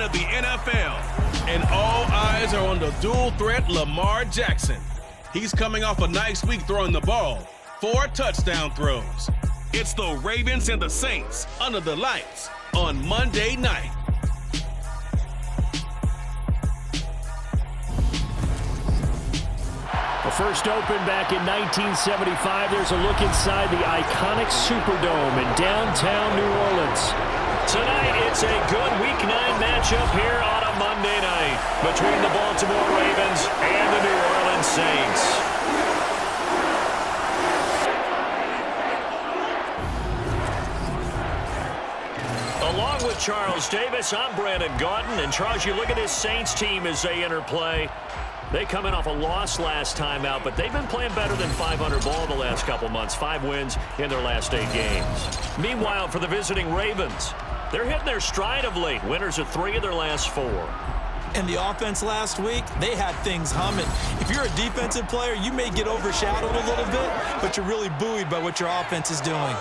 line of the NFL. And all eyes are on the dual threat Lamar Jackson. He's coming off a nice week throwing the ball. 4 touchdown throws. It's the Ravens and the Saints under the lights on Monday night. The first opened back in 1975. There's a look inside the iconic Superdome in downtown New Orleans. Tonight, it's a good Week 9 matchup here on a Monday night between the Baltimore Ravens and the New Orleans Saints. Along with Charles Davis, I'm Brandon Gaudin. And Charles, you look at this Saints team as they enter play. They come in off a loss last time out, but they've been playing better than 500 ball the last couple months. 5 wins in their last 8 games. Meanwhile, for the visiting Ravens, they're hitting their stride of late. Winners of 3 of their last 4. And the offense last week, they had things humming. If you're a defensive player, you may get overshadowed a little bit, but you're really buoyed by what your offense is doing.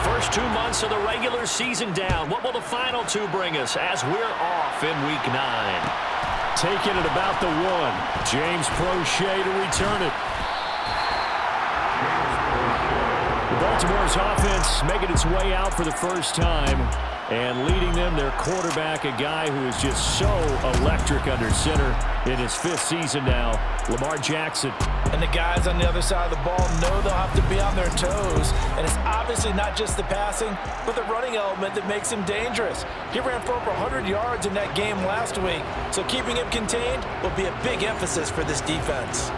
First 2 months of the regular season down. What will the final 2 bring us as we're off in Week 9? Taking it about the 1. James Prochet to return it. Baltimore's offense making its way out for the first time and leading them, their quarterback, a guy who is just so electric under center in his 5th season now, Lamar Jackson. And the guys on the other side of the ball know they'll have to be on their toes. And it's obviously not just the passing, but the running element that makes him dangerous. He ran for over 100 yards in that game last week, so keeping him contained will be a big emphasis for this defense.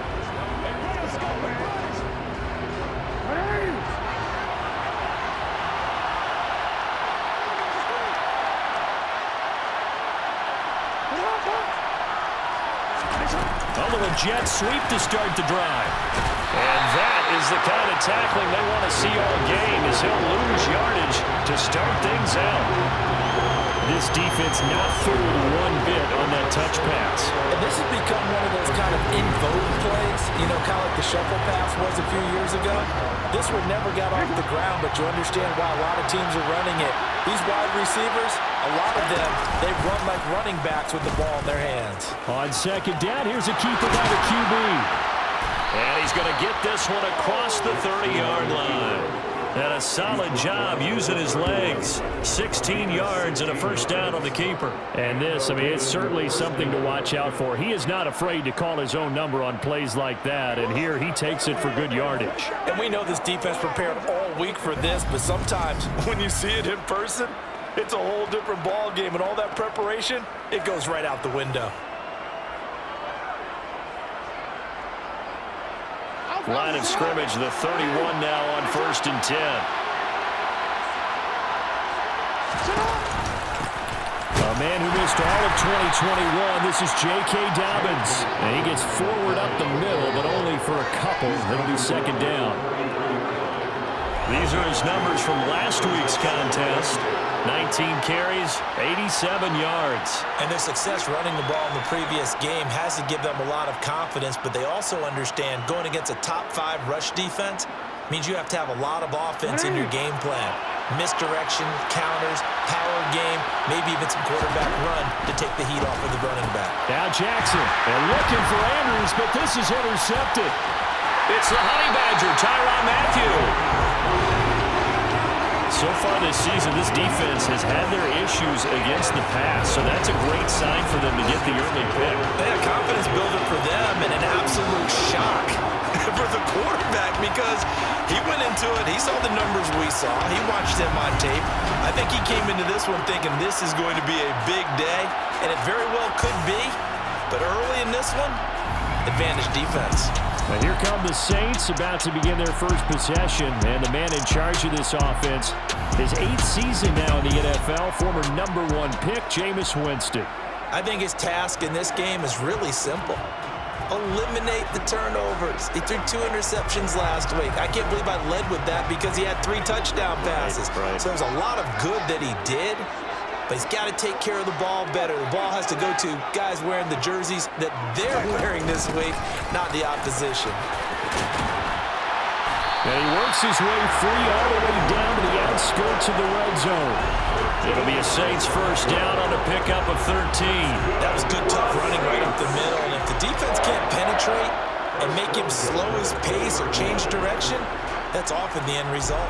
A jet sweep to start the drive. And that is the kind of tackling they want to see all game, as he'll lose yardage to start things out. This defense not fooled one bit on that touch pass. And this has become one of those kind of in vogue plays, kind of like the shuffle pass was a few years ago. This one never got off the ground, but you understand why a lot of teams are running it. These wide receivers, a lot of them, they run like running backs with the ball in their hands. On second down, here's a keeper by the QB. And he's going to get this one across the 30-yard line. And a solid job using his legs. 16 yards and a first down on the keeper. And this, it's certainly something to watch out for. He is not afraid to call his own number on plays like that. And here he takes it for good yardage. And we know this defense prepared all week for this, but sometimes when you see it in person, it's a whole different ball game. And all that preparation, it goes right out the window. Line of scrimmage, the 31 now on 1st and 10. A man who missed all of 2021, this is J.K. Dobbins. And he gets forward up the middle, but only for a couple. It'll be second down. These are his numbers from last week's contest. 19 carries, 87 yards. And their success running the ball in the previous game has to give them a lot of confidence, but they also understand going against a top 5 rush defense means you have to have a lot of offense in your game plan. Misdirection, counters, power game, maybe even some quarterback run to take the heat off of the running back. Now Jackson, and looking for Andrews, but this is intercepted. It's the Honey Badger, Tyrann Mathieu. So far this season, this defense has had their issues against the pass, so that's a great sign for them to get the early pick. They had confidence builder for them and an absolute shock for the quarterback because he went into it. He saw the numbers we saw. He watched them on tape. I think he came into this one thinking this is going to be a big day, and it very well could be. But early in this one, advantage defense. Now here come the Saints about to begin their first possession, and the man in charge of this offense, his 8th season now in the NFL, former #1 pick, Jameis Winston. I think his task in this game is really simple. eliminate the turnovers. He threw 2 interceptions last week. I can't believe I led with that because he had 3 touchdown passes. Right. So there's a lot of good that he did, but he's got to take care of the ball better. The ball has to go to guys wearing the jerseys that they're wearing this week, not the opposition. And he works his way free all the way down to the outskirts of the red zone. It'll be a Saints first down on a pickup of 13. That was good, tough running right up the middle. And if the defense can't penetrate and make him slow his pace or change direction, that's often the end result.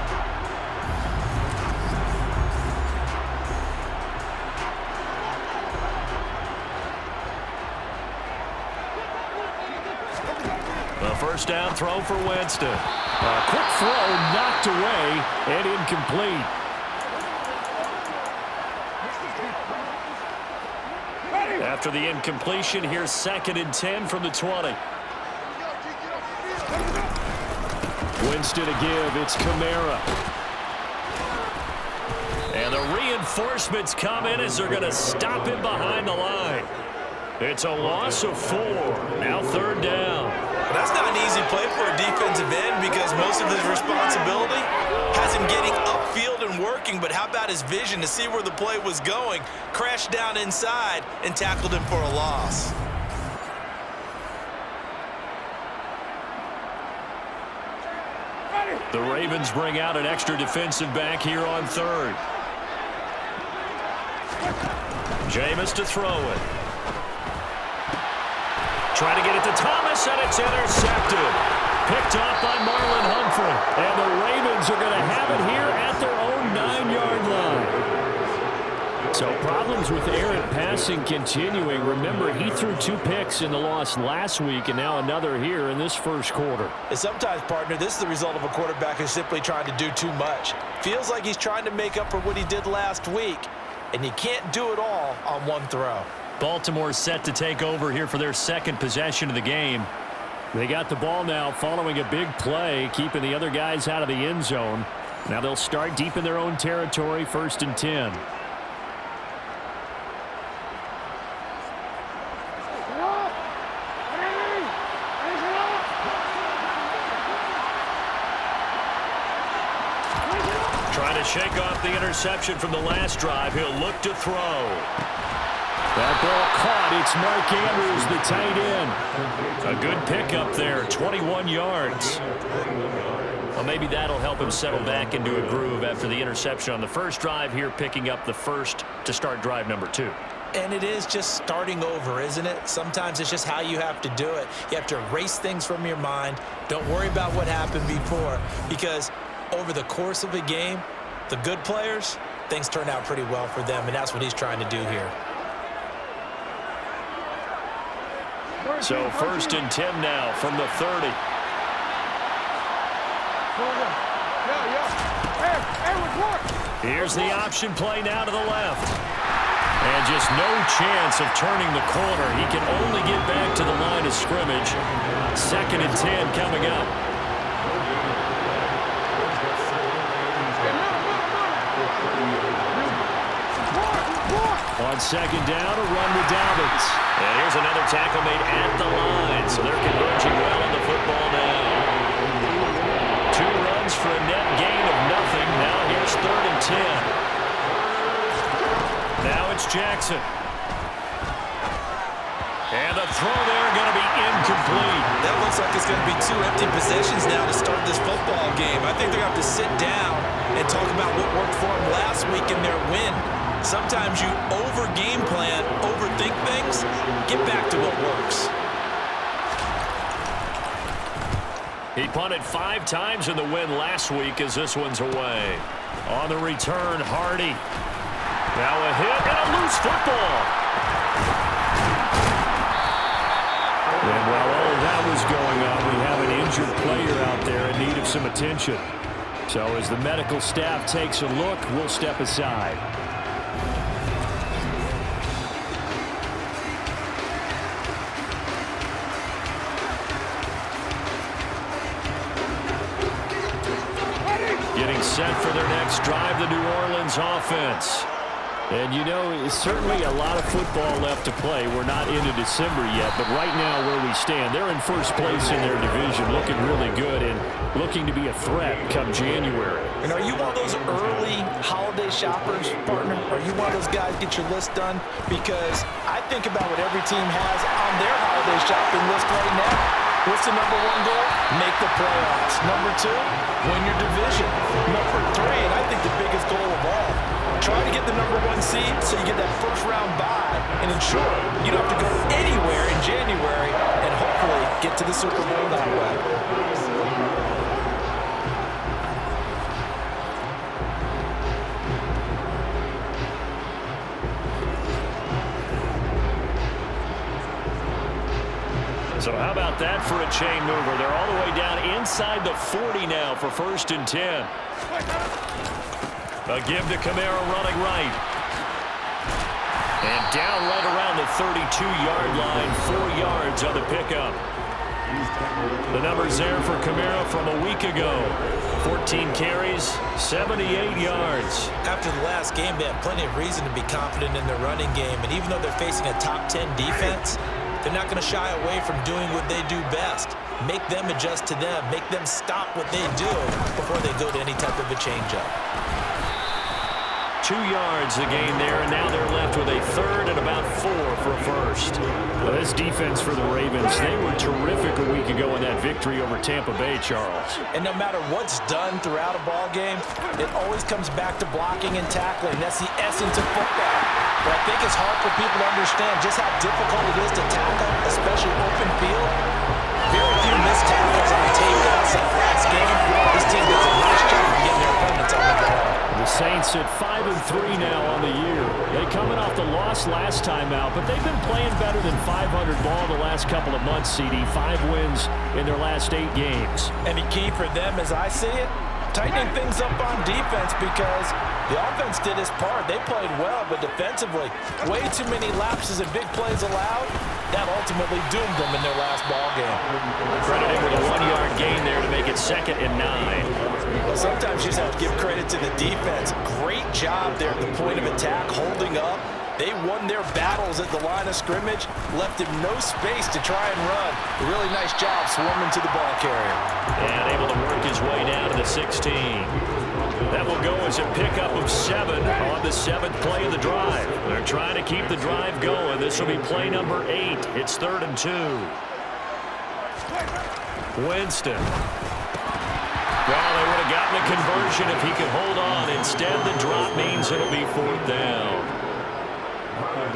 The first down throw for Winston. A quick throw knocked away and incomplete. After the incompletion, here's 2nd and 10 from the 20. Winston to give. It's Kamara. And the reinforcements come in as they're going to stop him behind the line. It's a loss of 4. Now 3rd down. That's not an easy play for a defensive end because most of his responsibility has him getting upfield and working, but how about his vision to see where the play was going, crashed down inside, and tackled him for a loss. The Ravens bring out an extra defensive back here on 3rd. Jameis to throw it. Trying to get it to Thomas, and it's intercepted. Picked off by Marlon Humphrey. And the Ravens are going to have it here at their own 9-yard line. So problems with errant passing continuing. Remember, he threw 2 picks in the loss last week, and now another here in this first quarter. And sometimes, partner, this is the result of a quarterback who's simply trying to do too much. Feels like he's trying to make up for what he did last week, and you can't do it all on one throw. Baltimore set to take over here for their 2nd possession of the game. They got the ball now following a big play, keeping the other guys out of the end zone. Now they'll start deep in their own territory, 1st and 10. Trying to shake off the interception from the last drive. He'll look to throw. That ball caught. It's Mark Andrews, the tight end. A good pickup there, 21 yards. Well, maybe that'll help him settle back into a groove after the interception on the first drive here, picking up the first to start drive number 2. And it is just starting over, isn't it? Sometimes it's just how you have to do it. You have to erase things from your mind. Don't worry about what happened before, because over the course of a game, the good players, things turn out pretty well for them, and that's what he's trying to do here. So 1st and 10 now from the 30. Here's the option play now to the left. And just no chance of turning the corner. He can only get back to the line of scrimmage. 2nd and 10 coming up. On 2nd down, a run with Dobbins. And here's another tackle made at the line. So they're converging well on the football now. 2 runs for a net gain of nothing. Now here's 3rd and 10. Now it's Jackson. And the throw there going to be incomplete. That looks like it's going to be 2 empty possessions now to start this football game. I think they're going to have to sit down and talk about what worked for them last week in their win. Sometimes you over-game plan, overthink things. Get back to what works. He punted 5 times in the win last week as this one's away. On the return, Hardy. Now a hit and a loose football. And while all of that was going on, we have an injured player out there in need of some attention. So as the medical staff takes a look, we'll step aside. Getting set for their next drive, the New Orleans offense. And, you know, certainly a lot of football left to play. We're not into December yet, but right now where we stand, they're in first place in their division, looking really good and looking to be a threat come January. And are you one of those early holiday shoppers, partner? Are you one of those guys get your list done? Because I think about what every team has on their holiday shopping list right now. What's the number one goal? Make the playoffs. Number two, win your division. Number three, and I think the biggest goal of all, try to get the number one seed so you get that first round bye and ensure you don't have to go anywhere in January and hopefully get to the Super Bowl that way. So how about that for a chain mover? They're all the way down inside the 40 now for 1st and 10. A give to Kamara running right. And down right around the 32-yard line, 4 yards on the pickup. The numbers there for Kamara from a week ago. 14 carries, 78 yards. After the last game, they have plenty of reason to be confident in their running game. And even though they're facing a top 10 defense, they're not going to shy away from doing what they do best. Make them adjust to them. Make them stop what they do before they go to any type of a changeup. 2 yards the gain there, and now they're left with a 3rd and about 4 for a first. Well, this defense for the Ravens, they were terrific a week ago in that victory over Tampa Bay, Charles. And no matter what's done throughout a ball game, it always comes back to blocking and tackling. That's the essence of football. But I think it's hard for people to understand just how difficult it is to tackle, especially open field. Very few missed tackles on tape outside last game. This team does a nice job of getting their opponents on the ball. The Saints at 5-3 now on the year. They coming off the loss last time out, but they've been playing better than 500 ball the last couple of months, CD. 5 wins in their last 8 games. And the key for them, as I see it, tightening things up on defense because the offense did its part. They played well, but defensively, way too many lapses and big plays allowed. That ultimately doomed them in their last ball game. Credited with a 1-yard gain there to make it 2nd and 9. Well, sometimes you just have to give credit to the defense. Great job there at the point of attack, holding up. They won their battles at the line of scrimmage, left him no space to try and run. A really nice job swarming to the ball carrier. And able to work his way down to the 16. That will go as a pickup of 7 on the 7th play of the drive. They're trying to keep the drive going. This will be play number 8. It's 3rd and 2. Winston. Well, they would have gotten a conversion if he could hold on. Instead, the drop means it'll be 4th down.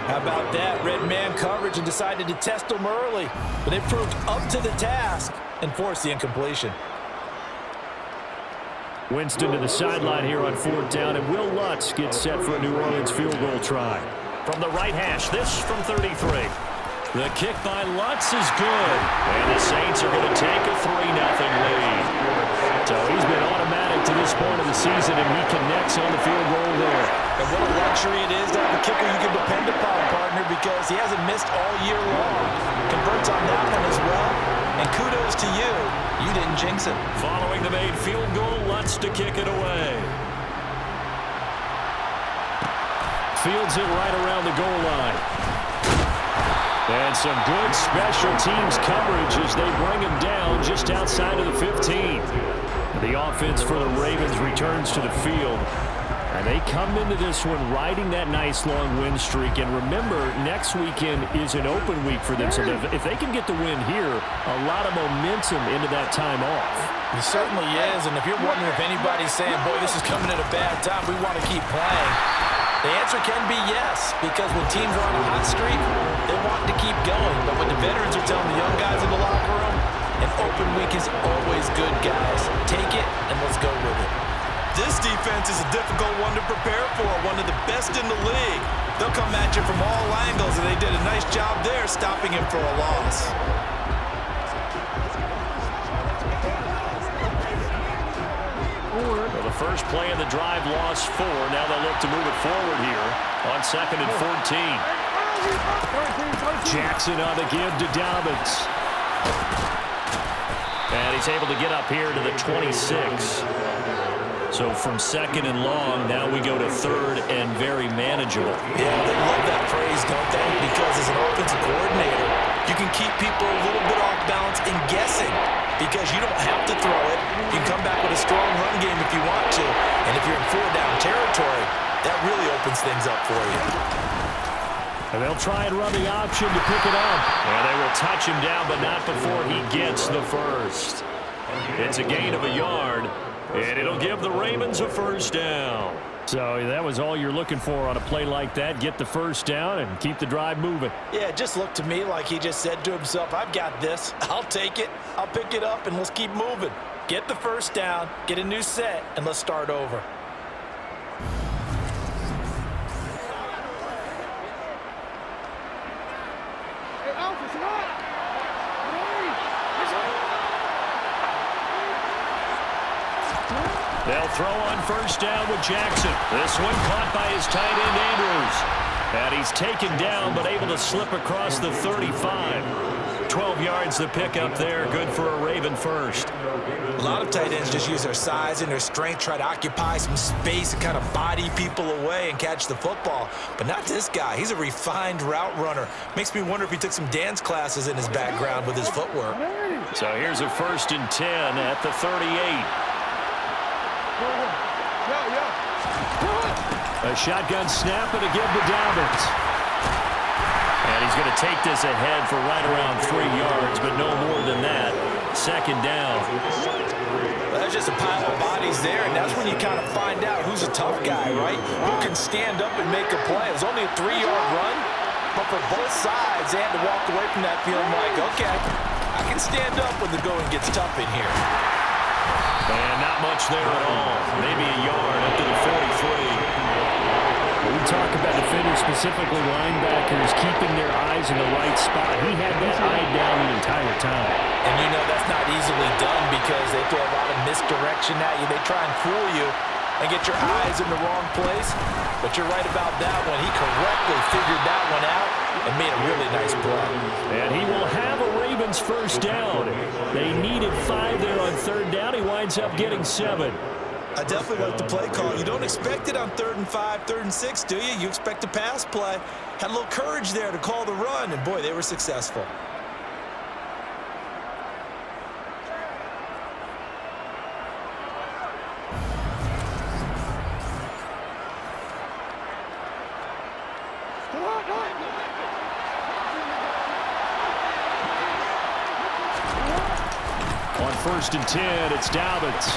How about that? Red man coverage and decided to test them early. But they proved up to the task and forced the incompletion. Winston to the sideline here on 4th down, and Will Lutz gets set for a New Orleans field goal try. From the right hash, this from 33. The kick by Lutz is good, and the Saints are going to take a 3-0 lead. So he's been automatic to this point of the season, and he connects on the field goal there. And what a luxury it is to have a kicker you can depend upon, partner, because he hasn't missed all year long. Converts on that one as well, and kudos to you. You didn't jinx it. Following the made field goal, Lutz to kick it away. Fields it right around the goal line. And some good special teams coverage as they bring him down just outside of the 15. The offense for the Ravens returns to the field. And they come into this one riding that nice long win streak. And remember, next weekend is an open week for them. So if they can get the win here, a lot of momentum into that time off. It certainly is. And if you're wondering if anybody's saying, boy, this is coming at a bad time, we want to keep playing, the answer can be yes, because when teams are on a hot streak, they want to keep going. But what the veterans are telling the young guys in the locker room, an open week is always good, guys. Take it, and let's go with it. This defense is a difficult one to prepare for, one of the best in the league. They'll come at you from all angles, and they did a nice job there stopping him for a loss. Well, the first play of the drive lost 4. Now they'll look to move it forward here on 2nd and 14. Jackson on the give to Dobbins. And he's able to get up here to the 26. So from second and long, now we go to third and very manageable. Yeah, they love that phrase, don't they? Because as an offensive coordinator, you can keep people a little bit off balance and guessing because you don't have to throw it. You can come back with a strong run game if you want to. And if you're in four-down territory, that really opens things up for you. And they'll try and run the option to pick it up. And they will touch him down, but not before he gets the first. It's a gain of a yard, and it'll give the Ravens a first down. So that was all you're looking for on a play like that. Get the first down and keep the drive moving. Yeah, it just looked to me like he just said to himself, I've got this. I'll take it. I'll pick it up, and let's keep moving. Get the first down, get a new set, and let's start over. They'll throw on first down with Jackson. This one caught by his tight end, Andrews. And he's taken down, but able to slip across the 35. 12 yards to pick up there. Good for a Raven first. A lot of tight ends just use their size and their strength, try to occupy some space and kind of body people away and catch the football. But not this guy. He's a refined route runner. Makes me wonder if he took some dance classes in his background with his footwork. So here's a 1st and 10 at the 38. A shotgun snap and a give to Dobbins. And he's going to take this ahead for right around 3 yards, but no more than that. Second down. Well, there's just a pile of bodies there, and that's when you kind of find out who's a tough guy, right? Who can stand up and make a play. It was only a 3-yard run, but for both sides, they had to walk away from that feeling like, okay, I can stand up when the going gets tough in here. And not much there at all. Maybe a yard up to the 43. We talk about defenders, specifically linebackers, keeping their eyes in the right spot. He had that eye down the entire time. And you know that's not easily done because they throw a lot of misdirection at you. They try and fool you and get your eyes in the wrong place. But you're right about that one. He correctly figured that one out and made a really nice play. And he will have a Ravens first down. They needed 5 there on third down. He winds up getting 7. I definitely like the play call. You don't expect it on 3rd and 5, 3rd and 6, do you? You expect a pass play. Had a little courage there to call the run, and boy, they were successful. On 1st and 10, it's Dobbins.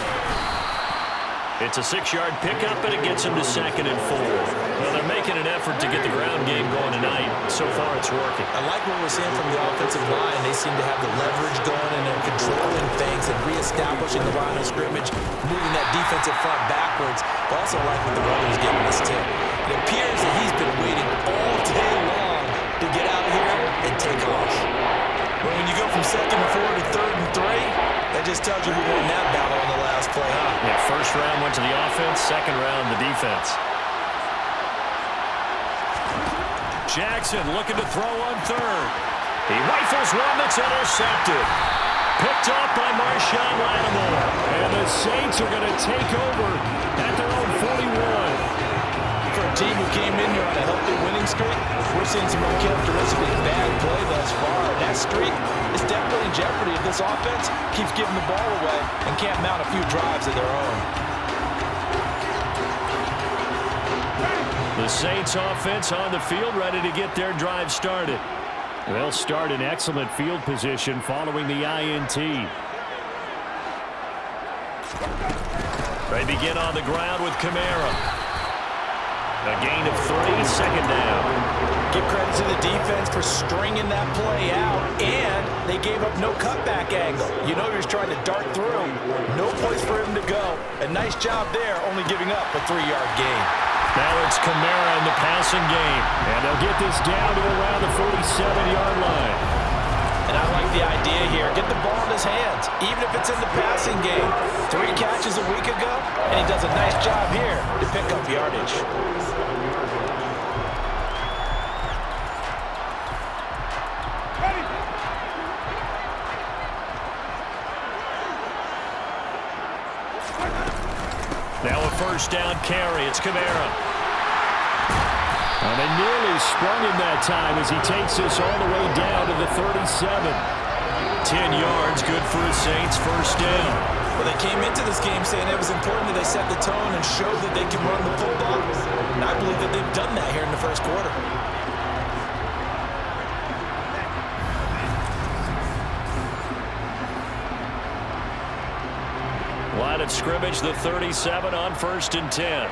It's a 6-yard pickup, and it gets him to 2nd and 4. Well, they're making an effort to get the ground game going tonight. So far, it's working. I like what we're seeing from the offensive line. They seem to have the leverage going, and they're controlling things and reestablishing the line of scrimmage, moving that defensive front backwards. But also like what the runner is giving us, too. It appears that he's been waiting all day long to get out here and take off. But when you go from 2nd and 4 to 3rd and 3, that just tells you who won that battle in the last play, huh? Yeah, first round went to the offense, second round the defense. Jackson looking to throw on third. He rifles one that's intercepted. Picked off by Marshawn Lattimore. And the Saints are going to take over at their own 41. For a team who came in here on a healthy winning streak, we're seeing some uncharacteristically bad play thus far. And that streak is definitely in jeopardy if this offense keeps giving the ball away and can't mount a few drives of their own. The Saints offense on the field, ready to get their drive started. They'll start in excellent field position following the INT. They begin on the ground with Kamara. A gain of 3, second down. Give credit to the defense for stringing that play out, and they gave up no cutback angle. You know he was trying to dart through. No place for him to go. A nice job there, only giving up a 3-yard gain. Now it's Kamara in the passing game, and they'll get this down to around the 47-yard line. And I like the idea here. Get the ball in his hands, even if it's in the passing game. 3 catches a week ago, and he does a nice job here to pick up yardage. Now first down carry. It's Kamara. And they nearly sprung him that time as he takes us all the way down to the 37. 10 yards, good for his Saints, first down. Well, they came into this game saying it was important that they set the tone and show that they can run the football. And I believe that they've done that here in the first quarter. Line of scrimmage, the 37 on 1st and 10.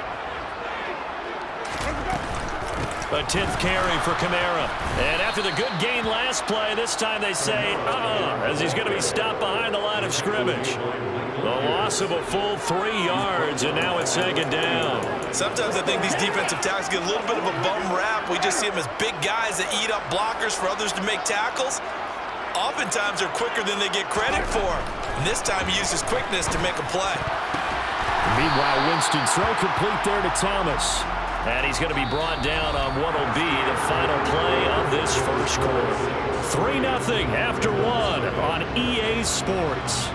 A 10th carry for Kamara. And after the good gain last play, this time they say, as he's going to be stopped behind the line of scrimmage. The loss of a full 3 yards, and now it's 2nd down. Sometimes I think these defensive tackles get a little bit of a bum rap. We just see them as big guys that eat up blockers for others to make tackles. Oftentimes they're quicker than they get credit for. And this time he uses quickness to make a play. Meanwhile, Winston throw complete there to Thomas. And he's going to be brought down on what will be the final play of this first quarter. 3-0 after 1 on EA Sports.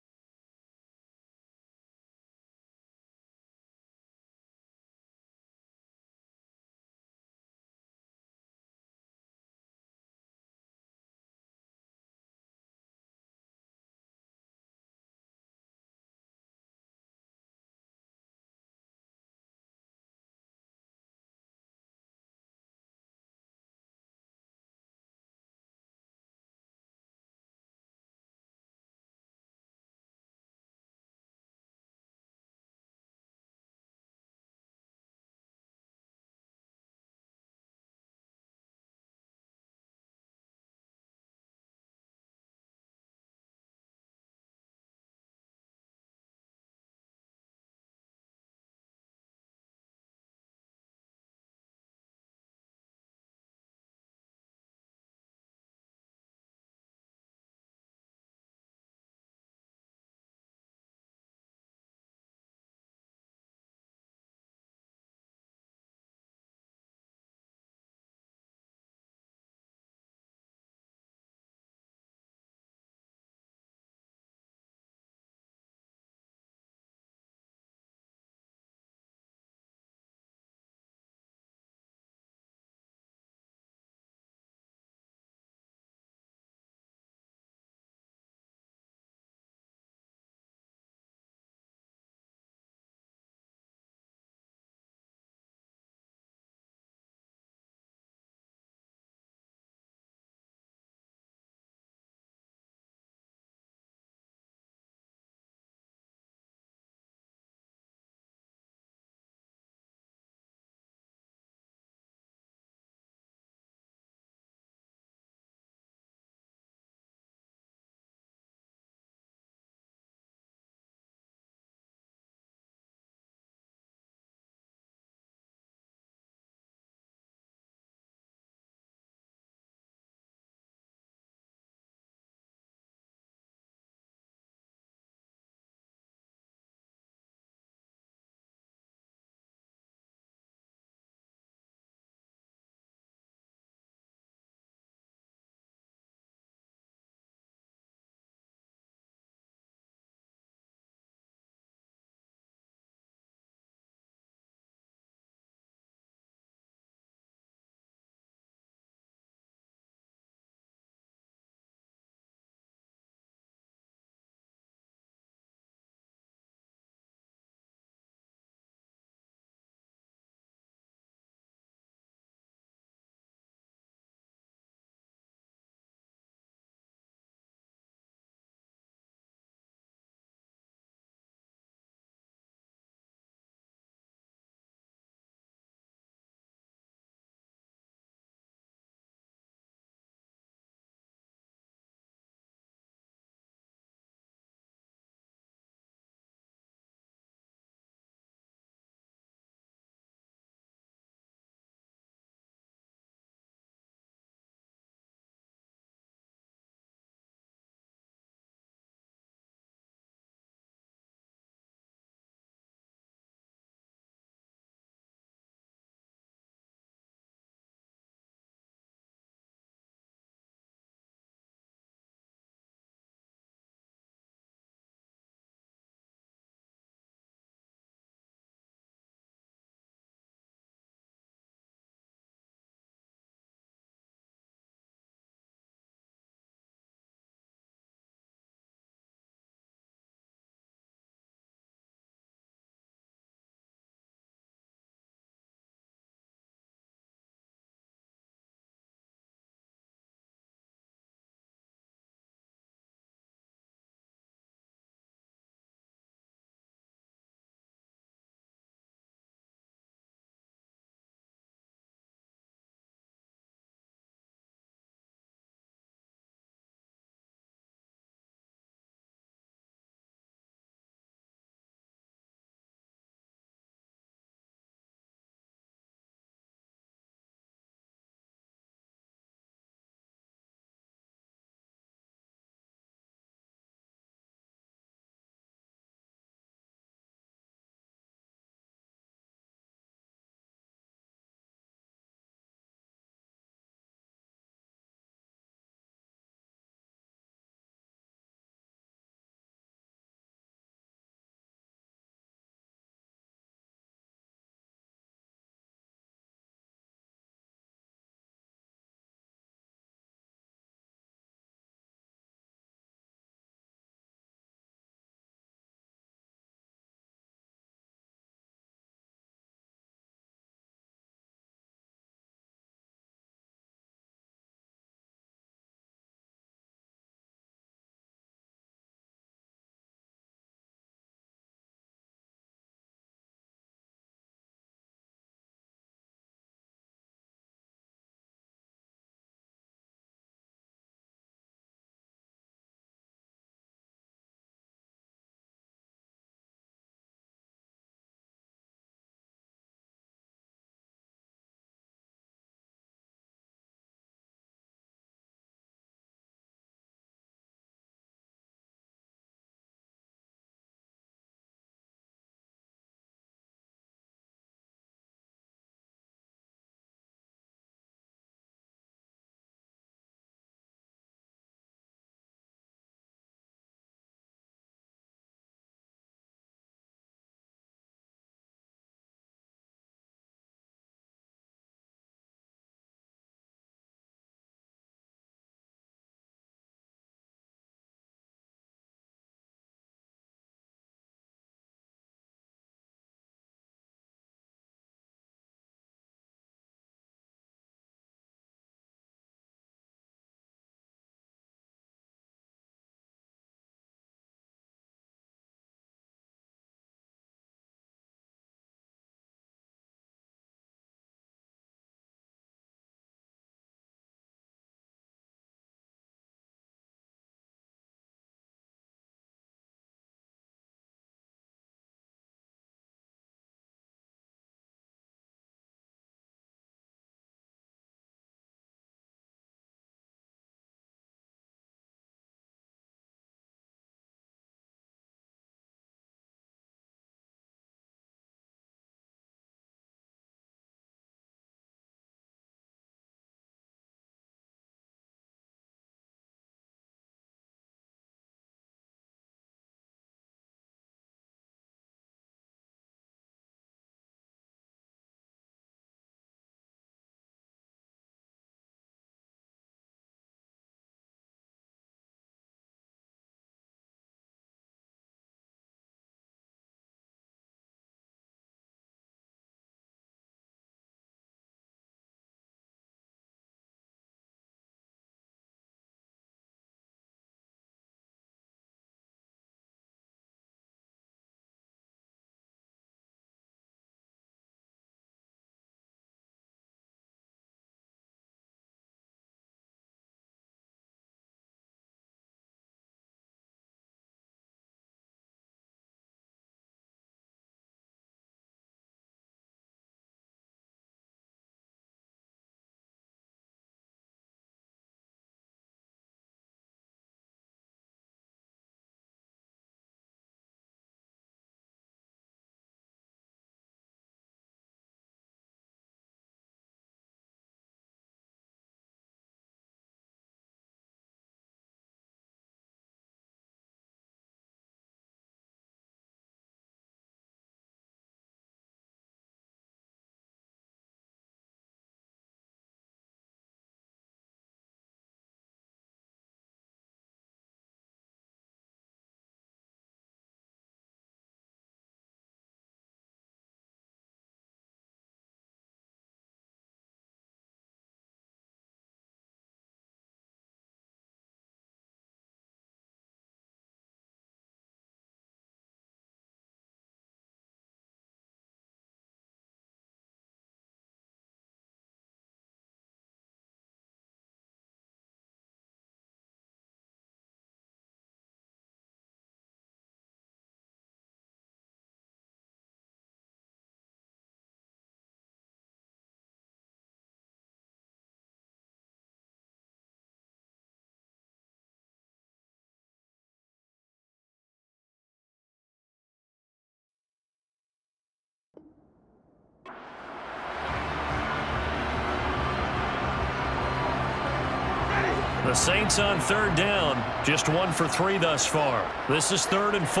The Saints on third down, just 1 for 3 thus far. This is 3rd and 4.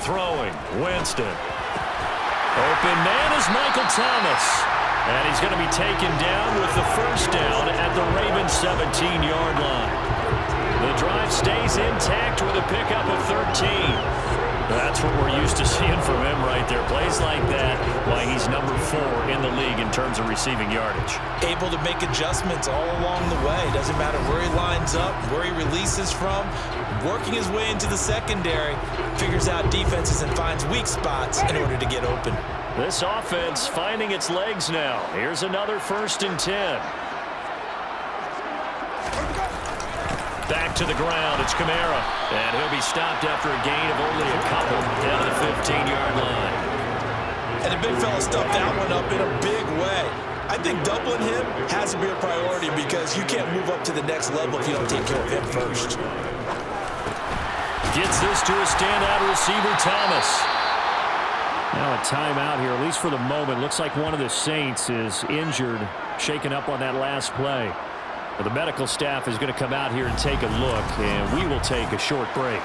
Throwing, Winston. Open man is Michael Thomas. And he's going to be taken down with the first down at the Ravens' 17-yard line. The drive stays intact with a pickup of 13. That's what we're used to seeing from him right there. Plays like that, why he's number 4 in the league in terms of receiving yardage. Able to make adjustments all along the way. Doesn't matter where he lines up, where he releases from. Working his way into the secondary, figures out defenses and finds weak spots in order to get open. This offense finding its legs now. Here's another 1st and 10. Back to the ground, it's Kamara. And he'll be stopped after a gain of only a couple down to the 15-yard line. And the big fella stuffed that one up in a big way. I think doubling him has to be a priority because you can't move up to the next level if you don't take care of him first. Gets this to a standout receiver, Thomas. Now a timeout here, at least for the moment. Looks like one of the Saints is injured, shaken up on that last play. The medical staff is going to come out here and take a look, and we will take a short break.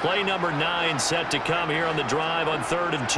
Play number 9 set to come here on the drive on 3rd and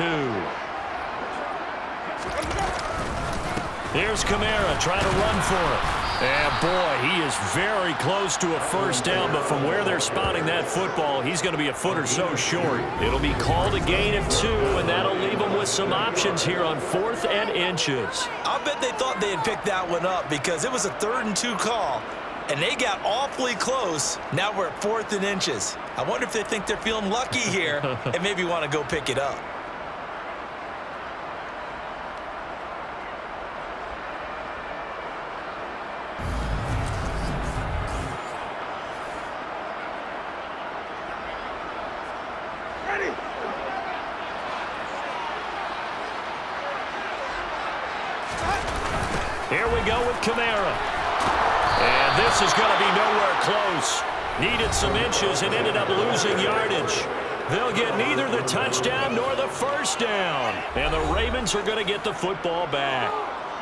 2. Here's Kamara trying to run for it. And, boy, he is very close to a first down, but from where they're spotting that football, he's going to be a foot or so short. It'll be called a gain of 2, and that'll leave them with some options here on 4th and inches. I'll bet they thought they had picked that one up because it was a 3rd and 2 call, and they got awfully close. Now we're at 4th and inches. I wonder if they think they're feeling lucky here and maybe want to go pick it up. Here we go with Kamara. And this is going to be nowhere close. Needed some inches and ended up losing yardage. They'll get neither the touchdown nor the first down. And the Ravens are going to get the football back.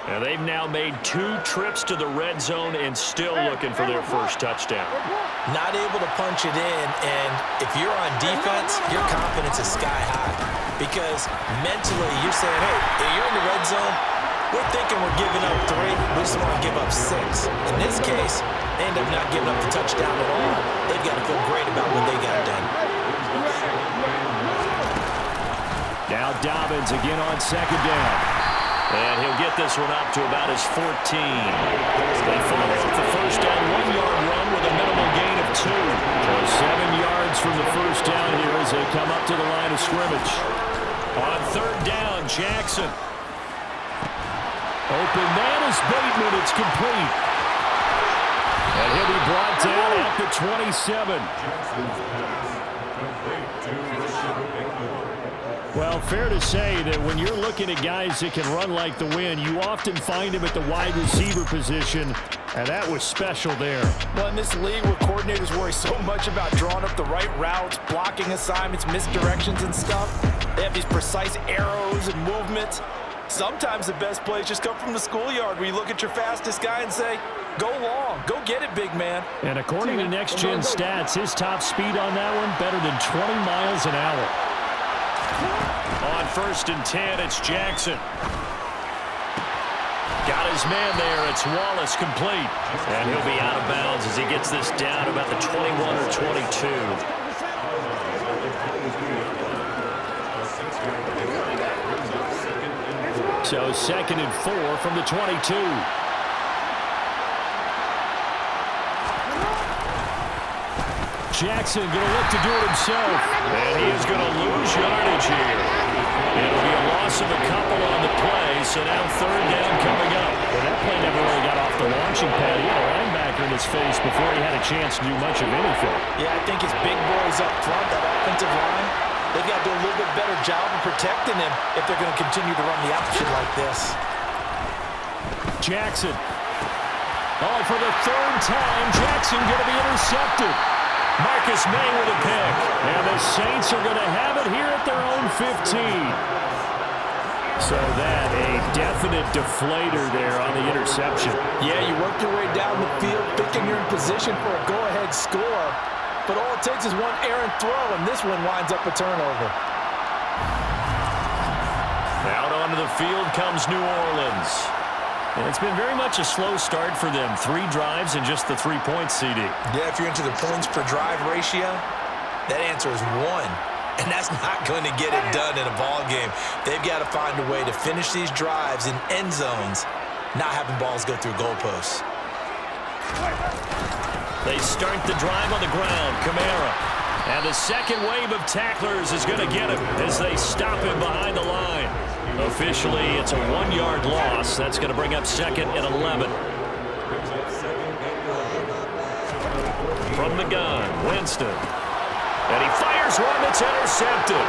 And they've now made 2 trips to the red zone and still looking for their first touchdown. Not able to punch it in, and if you're on defense, your confidence is sky high. Because mentally, you're saying, hey, you're in the red zone, we're thinking we're giving up 3. We just want to give up 6. In this case, they end up not giving up the touchdown at all. They've got to feel great about what they got done. Now Dobbins again on 2nd down. And he'll get this one up to about his 14. They follow up the first down 1-yard run with a minimal gain of 2. 7 yards from the first down here as they come up to the line of scrimmage. On 3rd down, Jackson. Open man is Bateman. It's complete. And he'll be brought down at the 27. Well, fair to say that when you're looking at guys that can run like the wind, you often find them at the wide receiver position, and that was special there. Well, in this league where coordinators worry so much about drawing up the right routes, blocking assignments, misdirections and stuff, they have these precise arrows and movements. Sometimes the best plays just come from the schoolyard where you look at your fastest guy and say, go long, go get it, big man. And according to Next Gen Stats, his top speed on that one, better than 20 miles an hour. On 1st and 10, it's Jackson. Got his man there. It's Wallace complete. And he'll be out of bounds as he gets this down about the 21 or 22. So 2nd and 4 from the 22. Jackson going to look to do it himself. And he is going to lose yardage here. It'll be a loss of a couple on the play, so now 3rd down coming up. Well, that play never really got off the launching pad. He had a linebacker in his face before he had a chance to do much of anything. Yeah, I think his big boys up front, that offensive line, they've got to do a little bit better job of protecting him if they're going to continue to run the option like this. Jackson. Oh, for the 3rd time, Jackson going to be intercepted. Marcus May with a pick. And the Saints are going to have it here at their own 15. So that a definite deflator there on the interception. Yeah, you work your way down the field thinking you're in position for a go-ahead score. But all it takes is one errant throw, and this one winds up a turnover. Out onto the field comes New Orleans. And it's been very much a slow start for them. 3 drives and just the 3 points, CD. Yeah, if you're into the points per drive ratio, that answer is 1. And that's not going to get it done in a ball game. They've got to find a way to finish these drives in end zones, not having balls go through goalposts. They start the drive on the ground. Kamara. And the second wave of tacklers is going to get him as they stop him behind the line. Officially, it's a 1-yard loss. That's going to bring up second and 11. From the gun, Winston. And he fires one that's intercepted.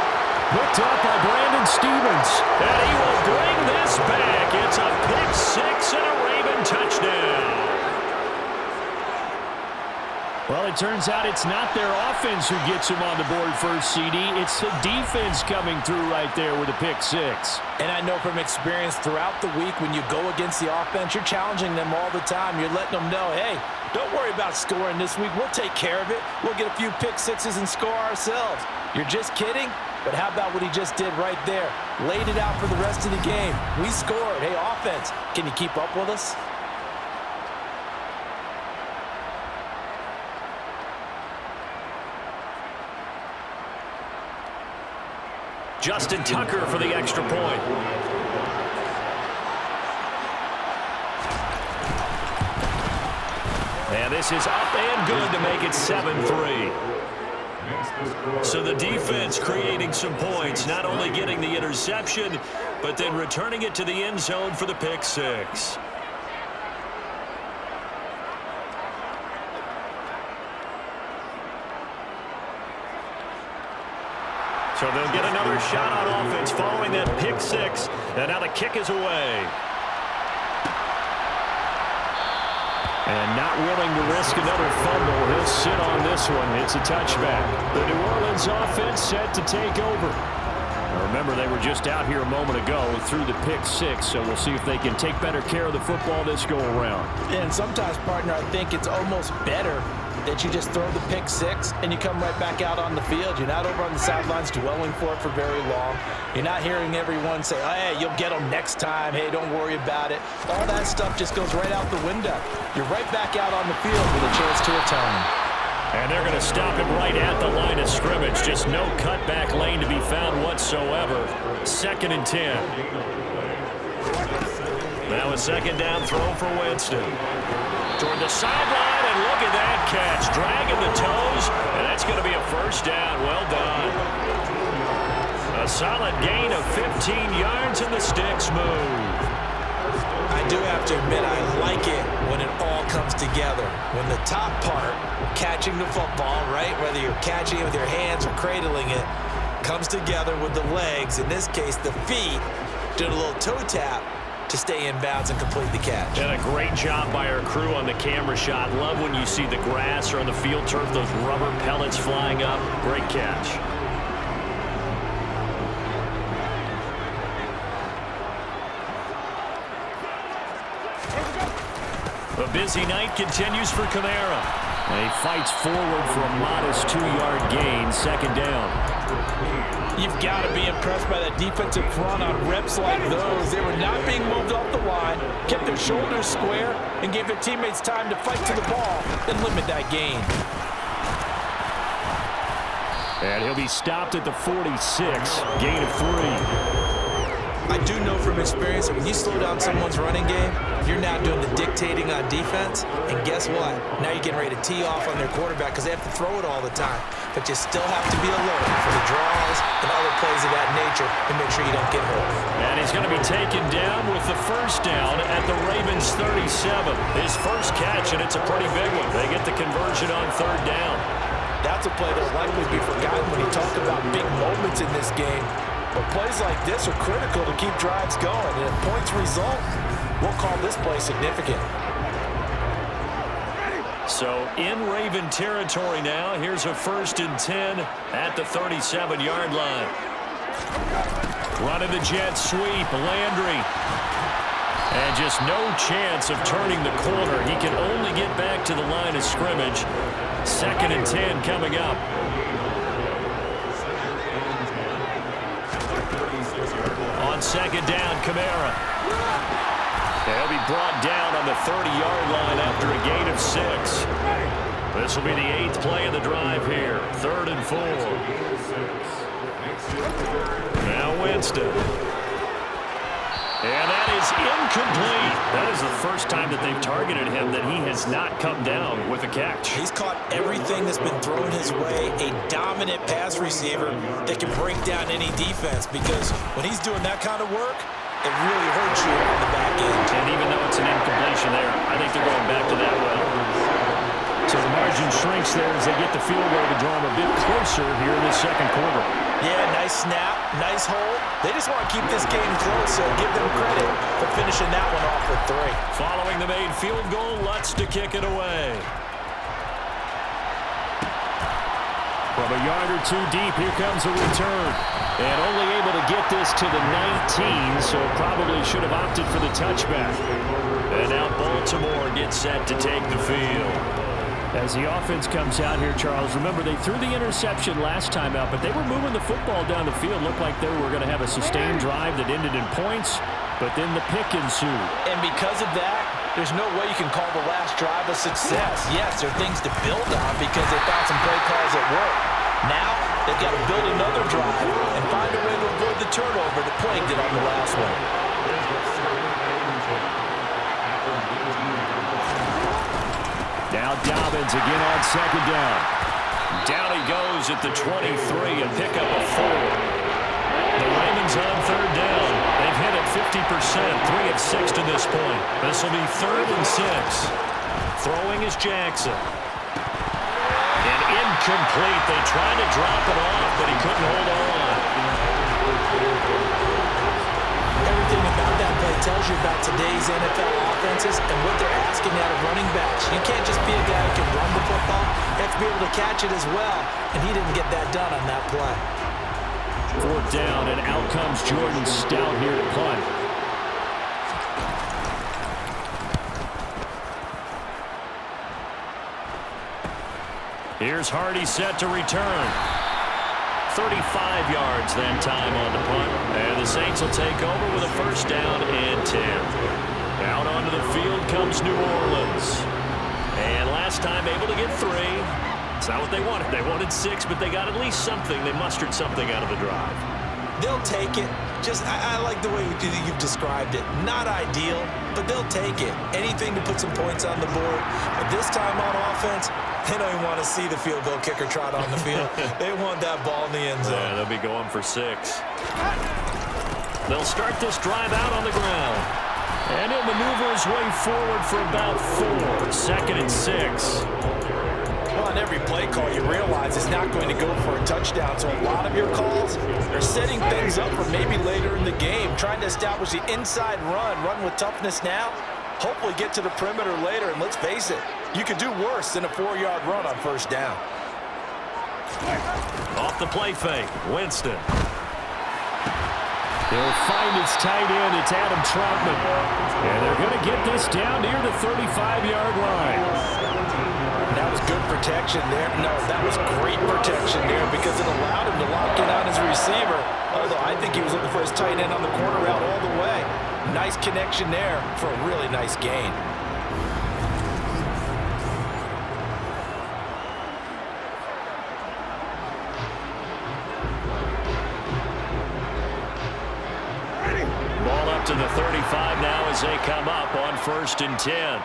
Picked up by Brandon Stevens. And he will bring this back. It's a pick 6 and a Raven touchdown. Well, it turns out it's not their offense who gets him on the board first, CD. It's the defense coming through right there with a pick 6. And I know from experience throughout the week when you go against the offense, you're challenging them all the time. You're letting them know, hey, don't worry about scoring this week. We'll take care of it. We'll get a few pick 6s and score ourselves. You're just kidding? But how about what he just did right there? Laid it out for the rest of the game. We scored. Hey, offense, can you keep up with us? Justin Tucker for the extra point. And this is up and good to make it 7-3. So the defense creating some points, not only getting the interception, but then returning it to the end zone for the pick 6. So they'll get another shot on offense following that pick 6. And now the kick is away. And not willing to risk another fumble. He'll sit on this one. It's a touchback. The New Orleans offense set to take over. Now remember, they were just out here a moment ago through the pick 6, so we'll see if they can take better care of the football this go-around. And sometimes, partner, I think it's almost better that you just throw the pick 6 and you come right back out on the field. You're not over on the sidelines dwelling for it for very long. You're not hearing everyone say, oh, hey, you'll get them next time. Hey, don't worry about it. All that stuff just goes right out the window. You're right back out on the field with a chance to atone. And they're going to stop him right at the line of scrimmage. Just no cutback lane to be found whatsoever. 2nd and 10. Now a second down throw for Winston. Toward the sideline, and look at that catch. Dragging the toes, and that's going to be a first down. Well done. A solid gain of 15 yards, and the sticks move. I do have to admit, I like it when it all comes together. When the top part, catching the football, right, whether you're catching it with your hands or cradling it, comes together with the legs, in this case the feet, doing a little toe tap to stay in bounds and complete the catch. And a great job by our crew on the camera shot. Love when you see the grass or on the field turf, those rubber pellets flying up. Great catch. A busy night continues for Kamara. And he fights forward for a modest 2-yard gain, 2nd down. You've got to be impressed by that defensive front on reps like those. They were not being moved off the line, kept their shoulders square, and gave their teammates time to fight to the ball and limit that gain. And he'll be stopped at the 46, gain of 3. I do know from experience that when you slow down someone's running game, you're now doing the dictating on defense, and guess what? Now you're getting ready to tee off on their quarterback because they have to throw it all the time. But you still have to be alert for the draws and other plays of that nature to make sure you don't get hurt. And he's going to be taken down with the first down at the Ravens' 37. His first catch, and it's a pretty big one. They get the conversion on 3rd down. That's a play that will likely be forgotten when you talk about big moments in this game. But plays like this are critical to keep drives going. And if points result, we'll call this play significant. So in Raven territory now. Here's a 1st and 10 at the 37-yard line. Running the jet sweep, Landry. And just no chance of turning the corner. He can only get back to the line of scrimmage. 2nd and 10 coming up. On 2nd down, Kamara. He'll be brought down on the 30-yard line after a gain of 6. This will be the 8th play of the drive here. 3rd and 4. Now Winston. And that is incomplete. That is the first time that they've targeted him that he has not come down with a catch. He's caught everything that's been thrown his way. A dominant pass receiver that can break down any defense, because when he's doing that kind of work, it really hurts you on the back end. And even though it's an incompletion there, I think they're going back to that well. So the margin shrinks there as they get the field goal to draw them a bit closer here in the 2nd quarter. Yeah, nice snap, nice hold. They just want to keep this game close, so give them credit for finishing that one off with 3. Following the made field goal, Lutz to kick it away. From a yard or 2 deep, here comes a return. And only able to get this to the 19, so probably should have opted for the touchback. And now Baltimore gets set to take the field. As the offense comes out here, Charles, remember they threw the interception last time out, but they were moving the football down the field. Looked like they were going to have a sustained drive that ended in points, but then the pick ensued. And because of that, there's no way you can call the last drive a success. Yes, there are things to build on because they found some play calls at work. Now, they've got to build another drive and find a way to avoid the turnover that plagued it on the last one. Now Dobbins again on 2nd down. Down he goes at the 23 and pick up a 4. The Ravens on 3rd down. They've hit it 50%, 3 of 6 to this point. This will be 3rd and 6. Throwing is Jackson. And incomplete. They tried to drop it off, but he couldn't hold on. Everything about that play tells you about today's NFL offenses and what they're asking out of running backs. You can't just be a guy who can run the football. You have to be able to catch it as well, and he didn't get that done on that play. 4th down, and out comes Jordan Stout here to punt. Here's Hardy set to return. 35 yards that time on the punt. And the Saints will take over with a 1st down and 10. Out onto the field comes New Orleans. And last time able to get 3. It's not what they wanted. They wanted 6, but they got at least something. They mustered something out of the drive. They'll take it. I like the way you've described it. Not ideal, but they'll take it. Anything to put some points on the board. But this time on offense, they don't even want to see the field goal kicker trot on the field. They want that ball in the end zone. Yeah, they'll be going for 6. They'll start this drive out on the ground. And he'll maneuver his way forward for about 4. 2nd and 6. Well, on every play call, you realize it's not going to go for a touchdown. So a lot of your calls are setting things up for maybe later in the game, trying to establish the inside run with toughness now, hopefully get to the perimeter later. And let's face it, you could do worse than a 4-yard run on 1st down. Off the play fake, Winston. He'll find his tight end. It's Adam Troutman. And they're going to get this down near the 35-yard line. That was good protection there. No, that was great protection there because it allowed him to lock in on his receiver. Although I think he was looking for his tight end on the corner route all the way. Nice connection there for a really nice gain. Ball up to the 35 now as they come up on 1st and 10.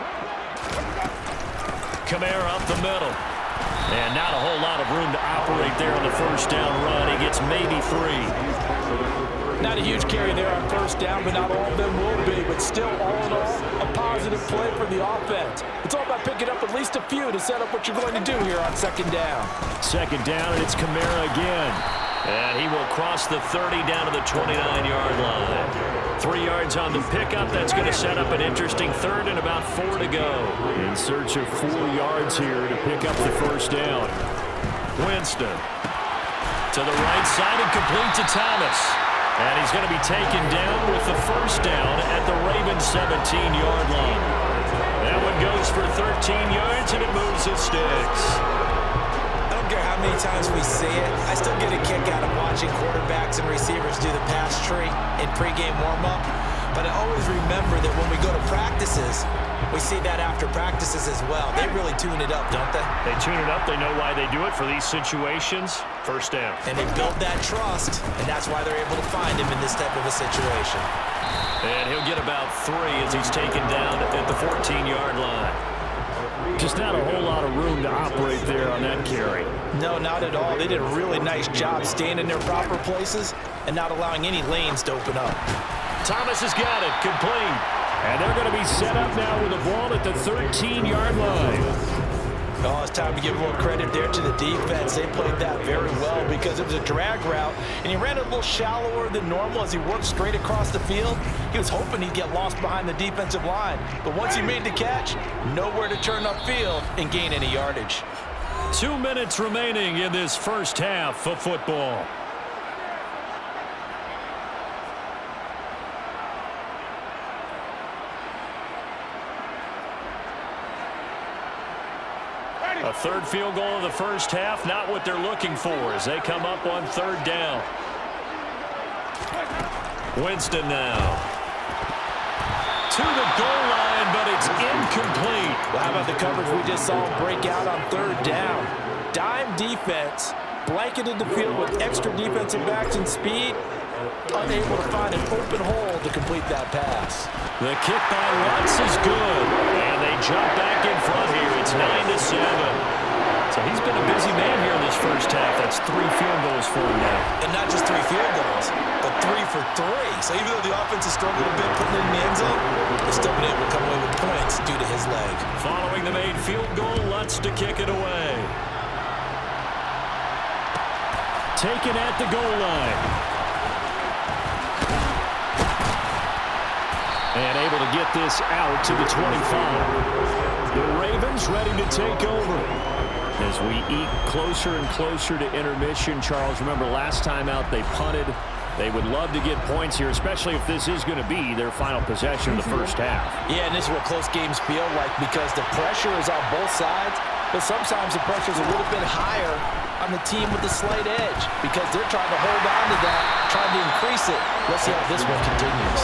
Kamara up the middle. And not a whole lot of room to operate there on the 1st down run. He gets maybe 3. Not a huge carry there on 1st down, but not all of them will be. But still, all in all, a positive play for the offense. It's all about picking up at least a few to set up what you're going to do here on 2nd down. 2nd down, and it's Kamara again. And he will cross the 30 down to the 29-yard line. 3 yards on the pickup. That's going to set up an interesting third and about 4 to go. In search of 4 yards here to pick up the first down. Winston to the right side and complete to Thomas. And he's going to be taken down with the first down at the Ravens' 17-yard line. That one goes for 13 yards, and it moves its sticks. I don't care how many times we see it. I still get a kick out of watching quarterbacks and receivers do the pass tree in pregame warm-up. But I always remember that when we go to practices, we see that after practices as well. They really tune it up, don't they? They tune it up. They know why they do it for these situations. First down. And they build that trust, and that's why they're able to find him in this type of a situation. And he'll get about 3 as he's taken down at the 14-yard line. Just not a whole lot of room to operate there on that carry. No, not at all. They did a really nice job staying in their proper places and not allowing any lanes to open up. Thomas has got it. Complete. And they're going to be set up now with a ball at the 13-yard line. Oh, it's time to give a little credit there to the defense. They played that very well because it was a drag route, and he ran it a little shallower than normal as he worked straight across the field. He was hoping he'd get lost behind the defensive line, but once he made the catch, nowhere to turn upfield and gain any yardage. 2 minutes remaining in this first half of football. A third field goal of the first half, not what they're looking for as they come up on third down. Winston now. To the goal line, but it's incomplete. Well, how about the coverage we just saw him break out on third down? Dime defense, blanketed the field with extra defensive backs and speed, unable to find an open hole to complete that pass. The kick by Watts is good, and they jump back in front here. It's 9-7. So he's been a busy man here in this first half. That's 3 field goals for him now. And not just 3 field goals, but 3 for 3. So even though the offense has struggled a bit putting it in the end zone, they've still been able to come away with points due to his leg. Following the made field goal, Lutz to kick it away. Taken at the goal line. And able to get this out to the 25. The Ravens ready to take over. As we eke closer and closer to intermission, Charles, remember last time out they punted. They would love to get points here, especially if this is going to be their final possession of the first half. Yeah, and this is what close games feel like because the pressure is on both sides, but sometimes the pressure is a little bit higher on the team with the slight edge because they're trying to hold on to that, trying to increase it. Let's see how this one continues.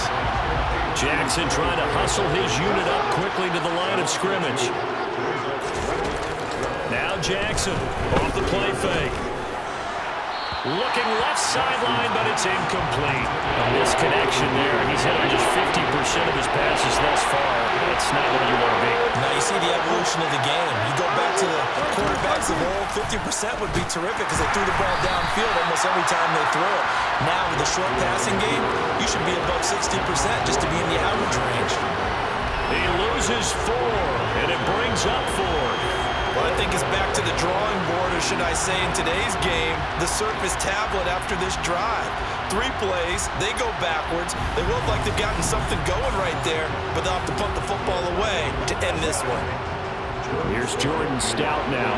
Jackson trying to hustle his unit up quickly to the line of scrimmage. Now Jackson off the play fake. Looking left sideline, but it's incomplete. A misconnection there. He's hit on just 50% of his passes thus far. That's not where you want to be. Now you see the evolution of the game. You go back to the quarterbacks of old, 50% would be terrific because they threw the ball downfield almost every time they throw it. Now with the short passing game, you should be above 60% just to be in the average range. He loses 4, and it brings up 4. Well, I think it's back to the drawing board, or should I say in today's game, the Surface tablet after this drive. 3 plays, they go backwards. They look like they've gotten something going right there, but they'll have to punt the football away to end this one. Here's Jordan Stout now.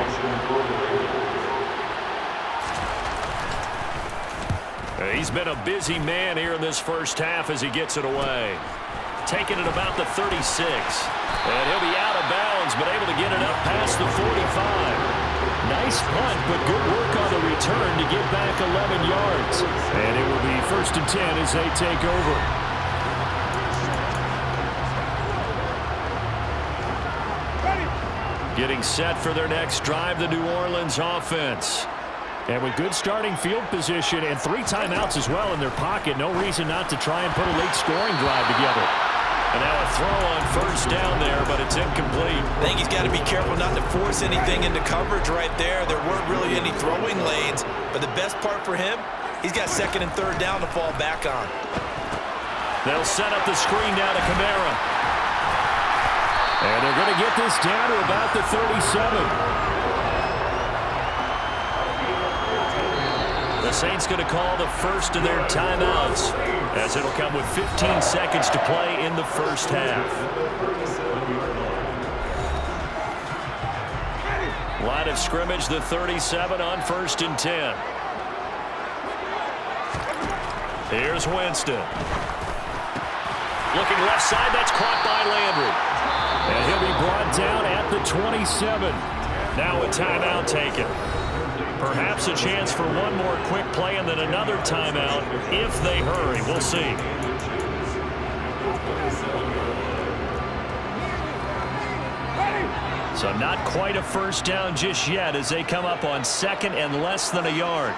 He's been a busy man here in this first half as he gets it away. Taking it about the 36. And he'll be out of bounds, but able to get it up past the 45. Nice punt, but good work on the return to get back 11 yards. And it will be 1st and 10 as they take over. Getting set for their next drive, the New Orleans offense. And with good starting field position and 3 timeouts as well in their pocket, no reason not to try and put a late scoring drive together. And now a throw on first down there, but it's incomplete. I think he's got to be careful not to force anything into coverage right there. There weren't really any throwing lanes, but the best part for him, he's got 2nd and 3rd down to fall back on. They'll set up the screen down to Kamara. And they're going to get this down to about the 37. the Saints going to call the first of their timeouts, as it'll come with 15 seconds to play in the first half. Line of scrimmage, the 37 on 1st and 10. Here's Winston. Looking left side, that's caught by Landry. And he'll be brought down at the 27. Now a timeout taken. Perhaps a chance for one more quick play and then another timeout if they hurry. We'll see. So not quite a first down just yet as they come up on 2nd and less than a yard.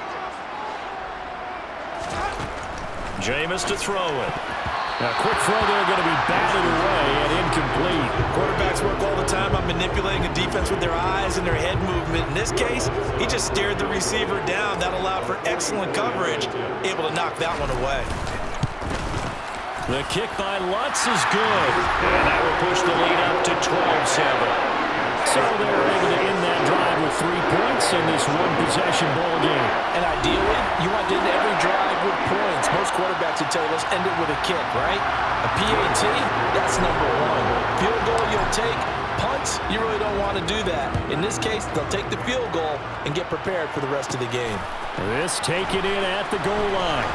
Jameis to throw it. Now, quick throw there, going to be batted away and incomplete. Quarterbacks work all the time on manipulating a defense with their eyes and their head movement. In this case, he just stared the receiver down. That allowed for excellent coverage, able to knock that one away. The kick by Lutz is good. And that will push the lead up to 12-7. So they were able to end that drive with 3 points in this one-possession ball game. And ideally, you want to end every drive with points. Most quarterbacks would tell you, let's end it with a kick, right? A PAT, that's number one. Field goal you'll take. Punts, you really don't want to do that. In this case, they'll take the field goal and get prepared for the rest of the game. This taken in at the goal line.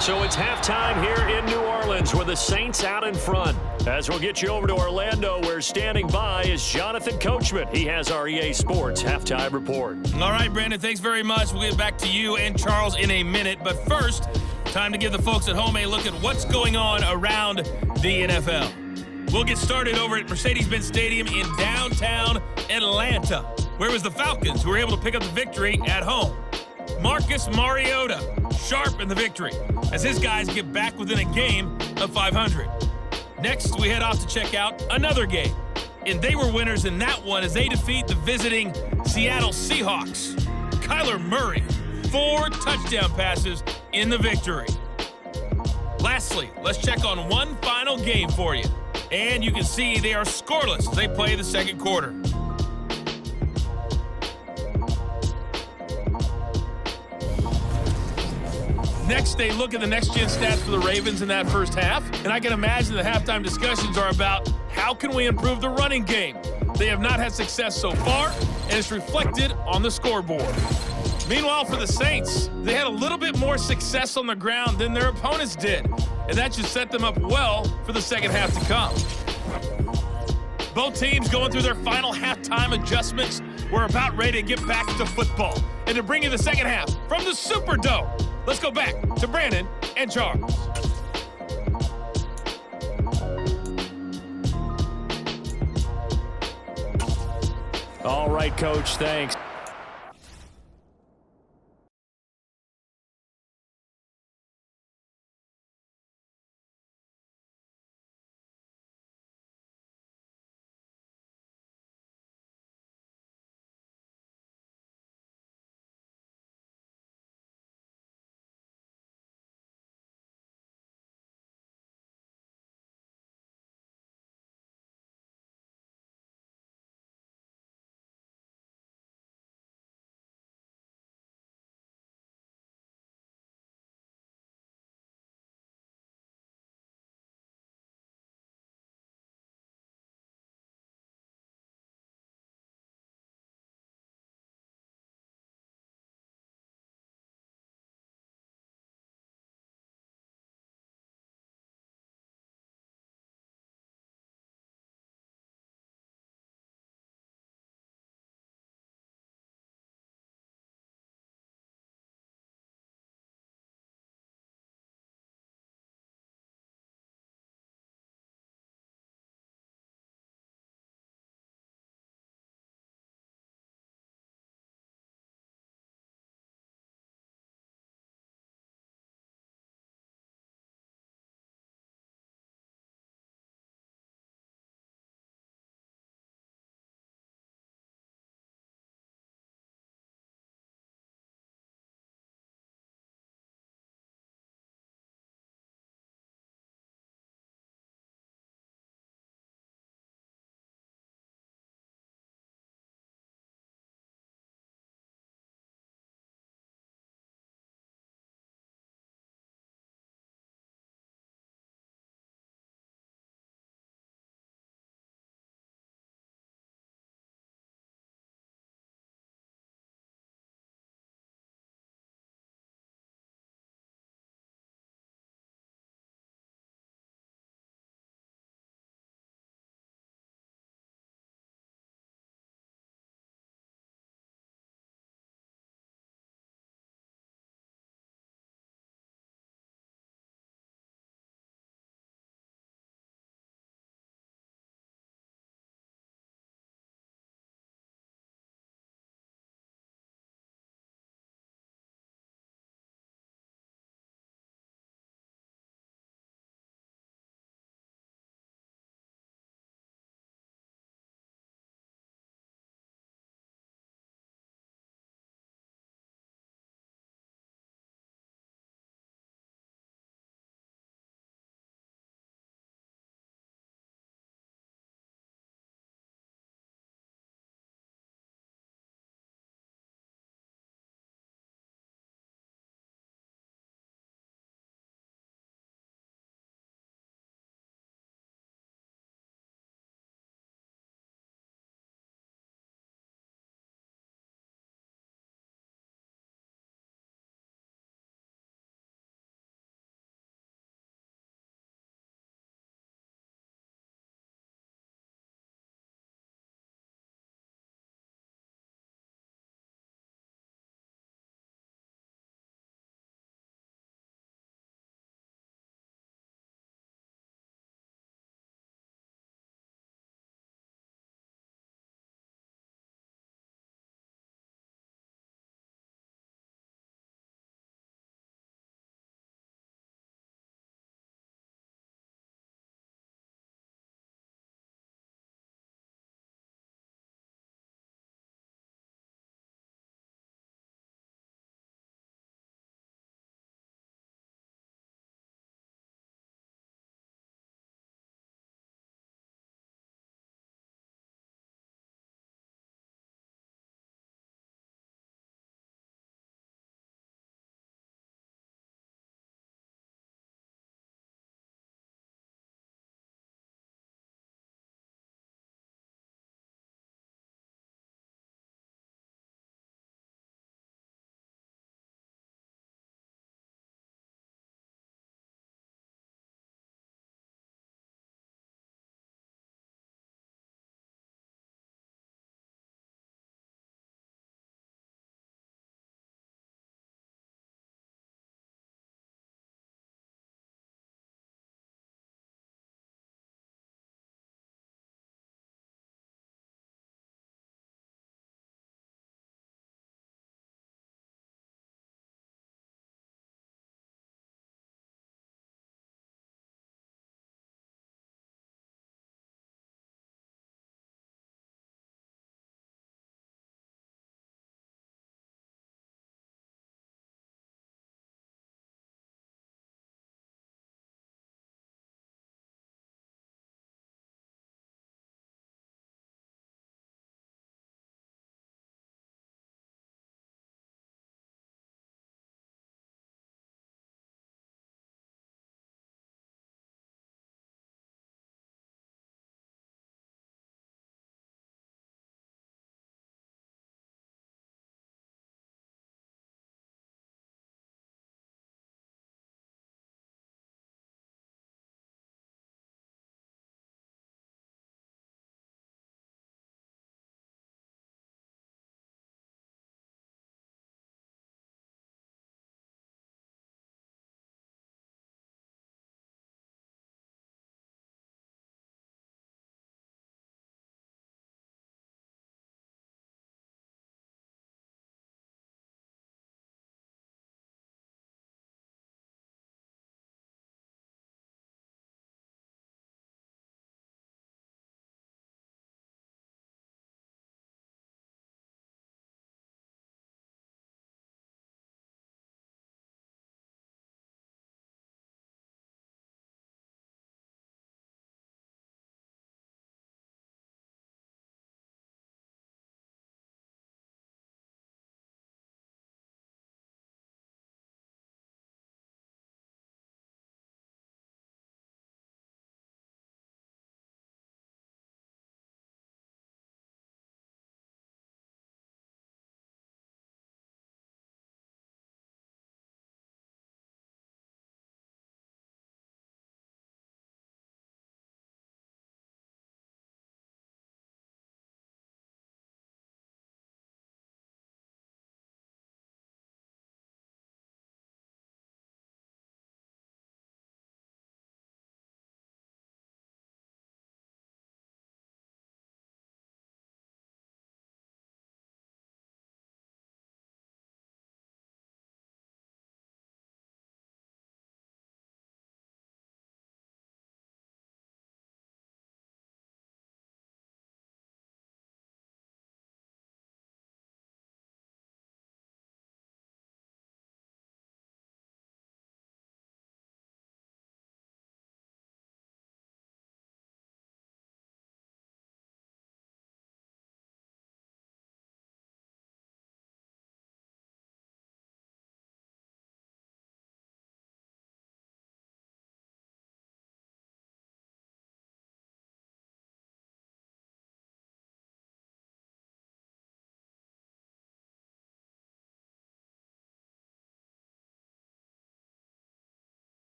So it's halftime here in New Orleans with the Saints out in front. As we'll get you over to Orlando, where standing by is Jonathan Coachman. He has our EA Sports halftime report. All right, Brandon, thanks very much. We'll get back to you and Charles in a minute. But first, time to give the folks at home a look at what's going on around the NFL. We'll get started over at Mercedes-Benz Stadium in downtown Atlanta, where it was the Falcons who were able to pick up the victory at home. Marcus Mariota, sharp in the victory, as his guys get back within a game of 500. Next, we head off to check out another game. And they were winners in that one as they defeat the visiting Seattle Seahawks. Kyler Murray, 4 touchdown passes in the victory. Lastly, let's check on one final game for you. And you can see they are scoreless as they play the second quarter. Next, they look at the next-gen stats for the Ravens in that first half, and I can imagine the halftime discussions are about how can we improve the running game. They have not had success so far, and it's reflected on the scoreboard. Meanwhile, for the Saints, they had a little bit more success on the ground than their opponents did, and that should set them up well for the second half to come. Both teams going through their final halftime adjustments. We're about ready to get back to football. And to bring you the second half from the Superdome, let's go back to Brandon and Charles. All right, Coach, thanks.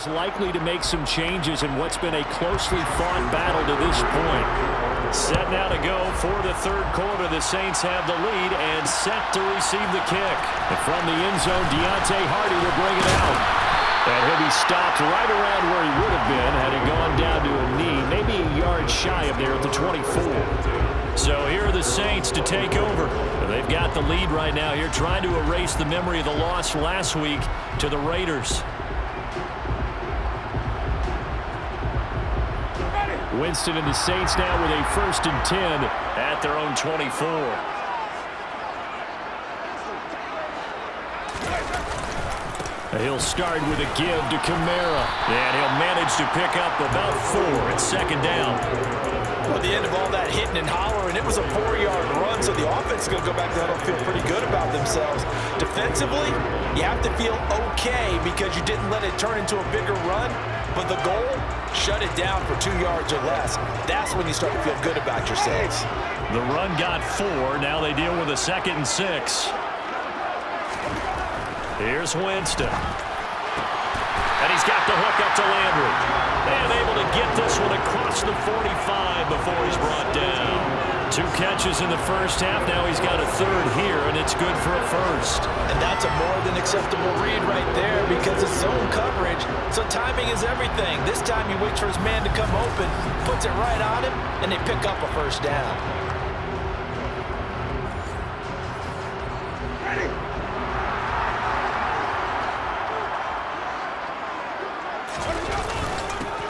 Likely to make some changes in what's been a closely fought battle to this point. Set now to go for the third quarter. The Saints have the lead and set to receive the kick. And from the end zone, Deontay Hardy will bring it out. And he'll be stopped right around where he would have been had he gone down to a knee, maybe a yard shy of there at the 24. So here are the Saints to take over. They've got the lead right now here, trying to erase the memory of the loss last week to the Raiders. Winston and the Saints now with a 1st and 10 at their own 24. He'll start with a give to Kamara. And he'll manage to pick up about 4 at 2nd down. Well, at the end of all that hitting and hollering, it was a 4-yard run, so the offense is going to go back to that and feel pretty good about themselves. Defensively, you have to feel okay because you didn't let it turn into a bigger run, but the goal, shut it down for 2 yards or less. That's when you start to feel good about yourselves. The run got 4. Now they deal with a 2nd and 6. Here's Winston. And he's got the hook up to Landry. And able to get this one across the 45 before he's brought down. 2 catches in the first half. Now he's got a 3rd here, and it's good for a 1st. And that's a more than acceptable read right there because it's zone coverage, so timing is everything. This time he waits for his man to come open, puts it right on him, and they pick up a 1st down.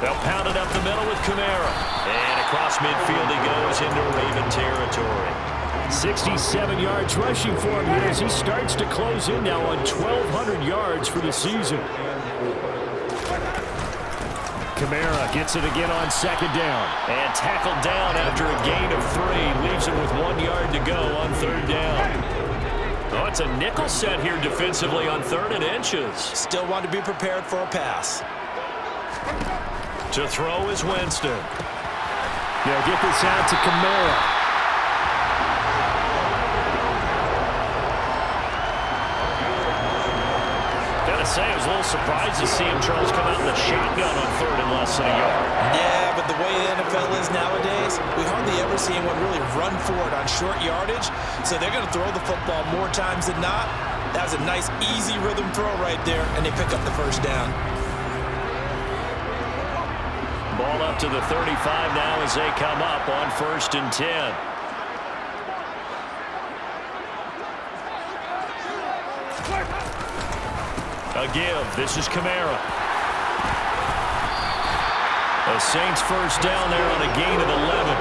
They'll pound it up the middle with Kamara. And across midfield he goes into Raven territory. 67 yards rushing for him here as he starts to close in now on 1,200 yards for the season. Kamara gets it again on 2nd down. And tackled down after a gain of 3. Leaves him with 1 yard to go on 3rd down. Oh, it's a nickel set here defensively on 3rd and inches. Still want to be prepared for a pass. To throw is Winston. They'll get this out to Kamara. Gotta say, I was a little surprised to see him, Charles, come out in the shotgun on 3rd and less than a yard. Yeah, but the way the NFL is nowadays, we hardly ever see anyone really run for it on short yardage, so they're going to throw the football more times than not. That was a nice, easy rhythm throw right there, and they pick up the 1st down. Ball up to the 35 now as they come up on 1st and 10. A give. This is Kamara. The Saints 1st down there on a gain of 11.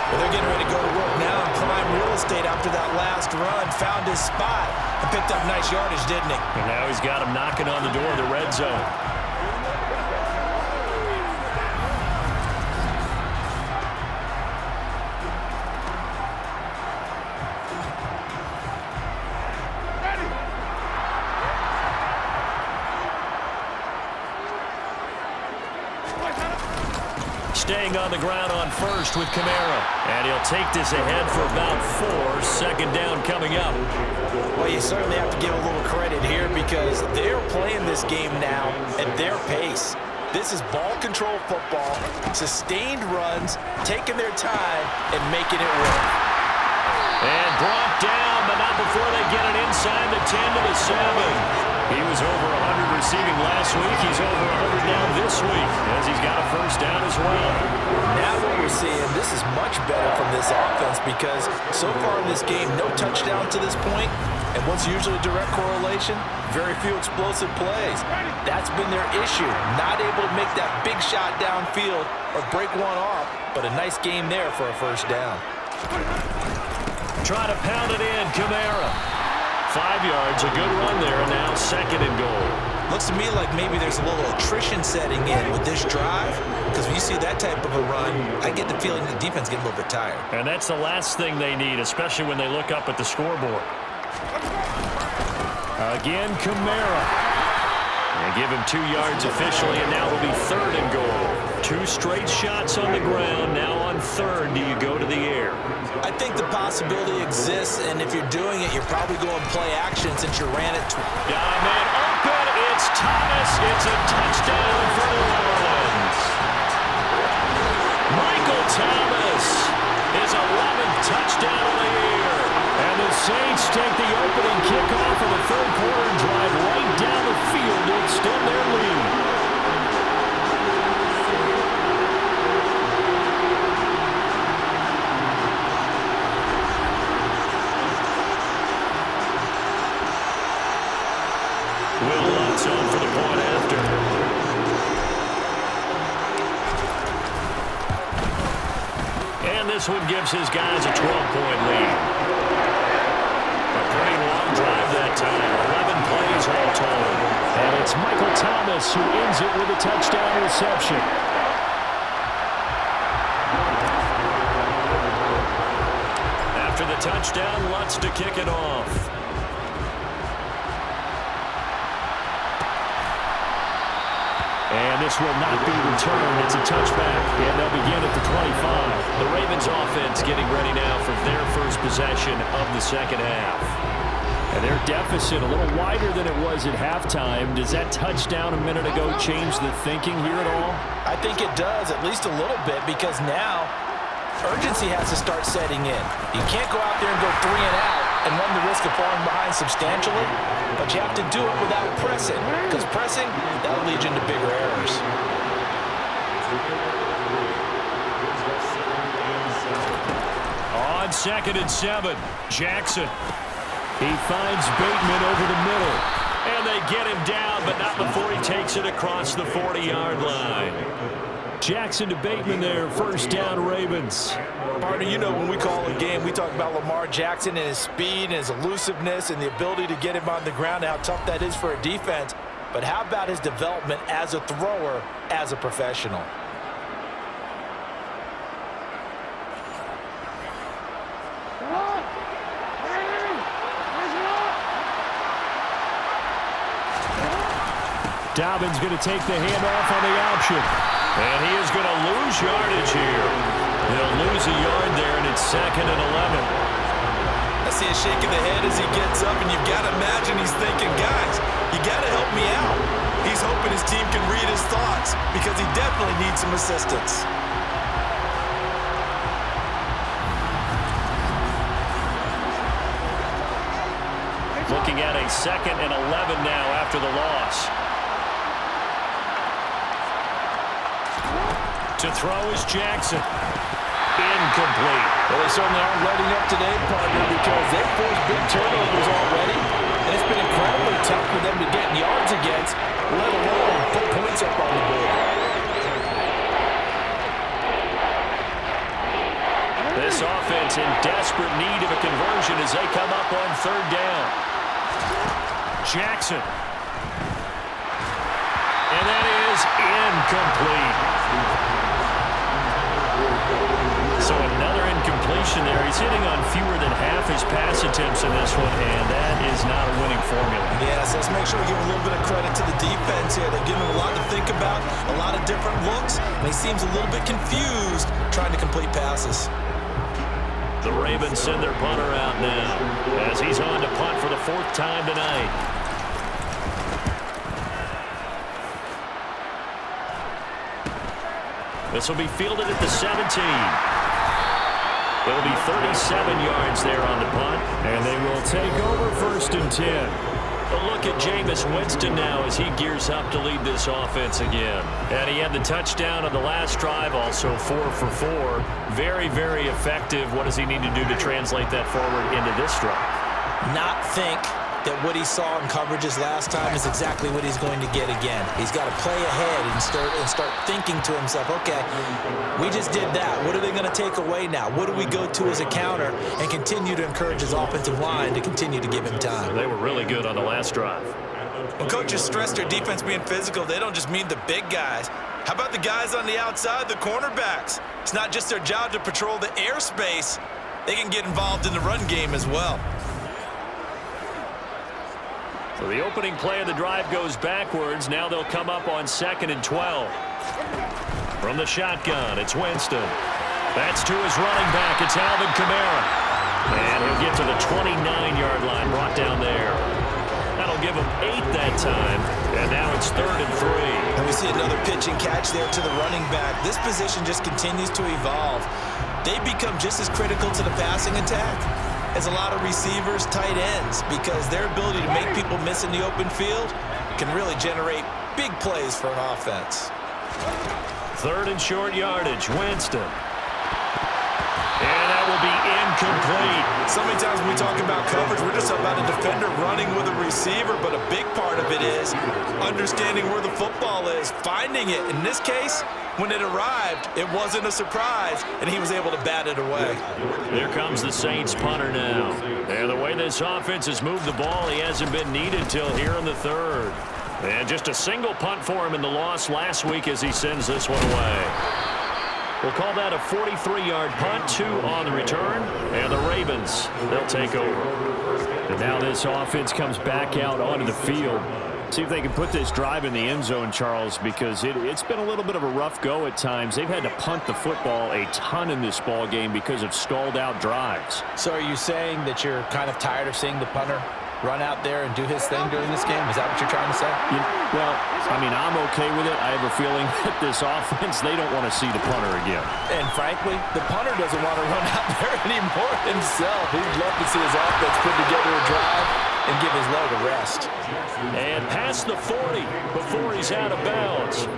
Well, they're getting ready to go to work now in prime real estate after that last run. Found his spot and picked up nice yardage, didn't he? And now he's got him knocking on the door of the red zone. Staying on the ground on 1st with Kamara. And he'll take this ahead for about 4. 2nd down coming up. Well, you certainly have to give a little credit here because they're playing this game now at their pace. This is ball control football, sustained runs, taking their time, and making it work. And brought down, but not before they get it inside the 10 to the 7. He was over 100 receiving last week. He's over 100 now this week as he's got a 1st down as well. Now what we're seeing, this is much better from this offense because so far in this game, no touchdown to this point. And what's usually a direct correlation? Very few explosive plays. That's been their issue. Not able to make that big shot downfield or break one off, but a nice game there for a 1st down. Trying to pound it in, Kamara. 5 yards, a good run there, and now 2nd and goal. Looks to me like maybe there's a little attrition setting in with this drive, because when you see that type of a run, I get the feeling the defense getting a little bit tired. And that's the last thing they need, especially when they look up at the scoreboard. Again, Kamara. And give him 2 yards officially, and now it'll be 3rd and goal. 2 2 straight shots on the ground. Now on 3rd, do you go to the air? I think the possibility exists, and if you're doing it, you're probably going play action since you ran it. Man open. It's Thomas. It's a touchdown for New Orleans. Michael Thomas, his 11th touchdown of the year. And the Saints take the opening kickoff of the 3rd quarter and drive right down the field to extend their lead. Will Lutz on for the point after. And this one gives his guys a 12-point lead. A pretty long drive that time. 11 plays all told. And it's Michael Thomas who ends it with a touchdown reception. After the touchdown, Lutz to kick it off. And this will not be returned. It's a touchback, and they'll begin at the 25. The Ravens offense getting ready now for their first possession of the second half. And their deficit a little wider than it was at halftime. Does that touchdown a minute ago change the thinking here at all? I think it does, at least a little bit, because now urgency has to start setting in. You can't go out there and go 3 and out and run the risk of falling behind substantially, but you have to do it without pressing, because pressing, that'll lead you into bigger errors. On 2nd and 7, Jackson. He finds Bateman over the middle. And they get him down, but not before he takes it across the 40-yard line. Jackson to Bateman there, 1st down Ravens. Partner, you know when we call a game, we talk about Lamar Jackson and his speed and his elusiveness and the ability to get him on the ground and how tough that is for a defense. But how about his development as a thrower, as a professional? Dobbins going to take the handoff on the option. And he is going to lose yardage here. He'll lose a yard there, and it's 2nd and 11. I see a shake of the head as he gets up, and you've got to imagine he's thinking, guys, you got to help me out. He's hoping his team can read his thoughts because he definitely needs some assistance. Looking at a 2nd and 11 now after the loss. To throw is Jackson. Incomplete. Well, they certainly aren't letting up today, partner, because they've forced big turnovers already, and it's been incredibly tough for them to get yards against, let alone put points up on the board. This offense in desperate need of a conversion as they come up on 3rd down. Jackson. And that is incomplete. So another incompletion there. He's hitting on fewer than half his pass attempts in this one, and that is not a winning formula. Yes, let's make sure we give a little bit of credit to the defense here. They're giving him a lot to think about, a lot of different looks, and he seems a little bit confused trying to complete passes. The Ravens send their punter out now as he's on to punt for the 4th time tonight. This will be fielded at the 17. It'll be 37 yards there on the punt. And they will take over 1st and 10. A look at Jameis Winston now as he gears up to lead this offense again. And he had the touchdown on the last drive, also 4 for 4. Very, very effective. What does he need to do to translate that forward into this drive? Not think that what he saw in coverages last time is exactly what he's going to get again. He's got to play ahead and start thinking to himself, okay, we just did that. What are they going to take away now? What do we go to as a counter? And continue to encourage his offensive line to continue to give him time. They were really good on the last drive. When coaches stress their defense being physical, they don't just mean the big guys. How about the guys on the outside, the cornerbacks? It's not just their job to patrol the airspace. They can get involved in the run game as well. So the opening play of the drive goes backwards. Now they'll come up on 2nd and 12. From the shotgun, it's Winston. That's to his running back. It's Alvin Kamara. And he'll get to the 29-yard line, brought down there. That'll give him 8 that time. And now it's 3rd and 3. And we see another pitch and catch there to the running back. This position just continues to evolve. They become just as critical to the passing attack as a lot of receivers, tight ends, because their ability to make people miss in the open field can really generate big plays for an offense. 3rd and short yardage, Winston. And that will be incomplete. So many times when we talk about coverage, we're just about a defender running with a receiver, but a big part of it is understanding where the football is, finding it. In this case, when it arrived, it wasn't a surprise, and he was able to bat it away. Here comes the Saints punter now. And the way this offense has moved the ball, he hasn't been needed till here in the 3rd. And just a single punt for him in the loss last week as he sends this one away. We'll call that a 43-yard punt, 2 on the return, and the Ravens, they'll take over. And now this offense comes back out onto the field. See if they can put this drive in the end zone, Charles, because it's been a little bit of a rough go at times. They've had to punt the football a ton in this ball game because of stalled-out drives. So are you saying that you're kind of tired of seeing the punter run out there and do his thing during this game? Is that what you're trying to say? Well, I mean, I'm okay with it. I have a feeling that this offense, they don't want to see the punter again. And frankly, the punter doesn't want to run out there anymore himself. He'd love to see his offense put together a drive and give his leg a rest. And past the 40 before he's out of bounds.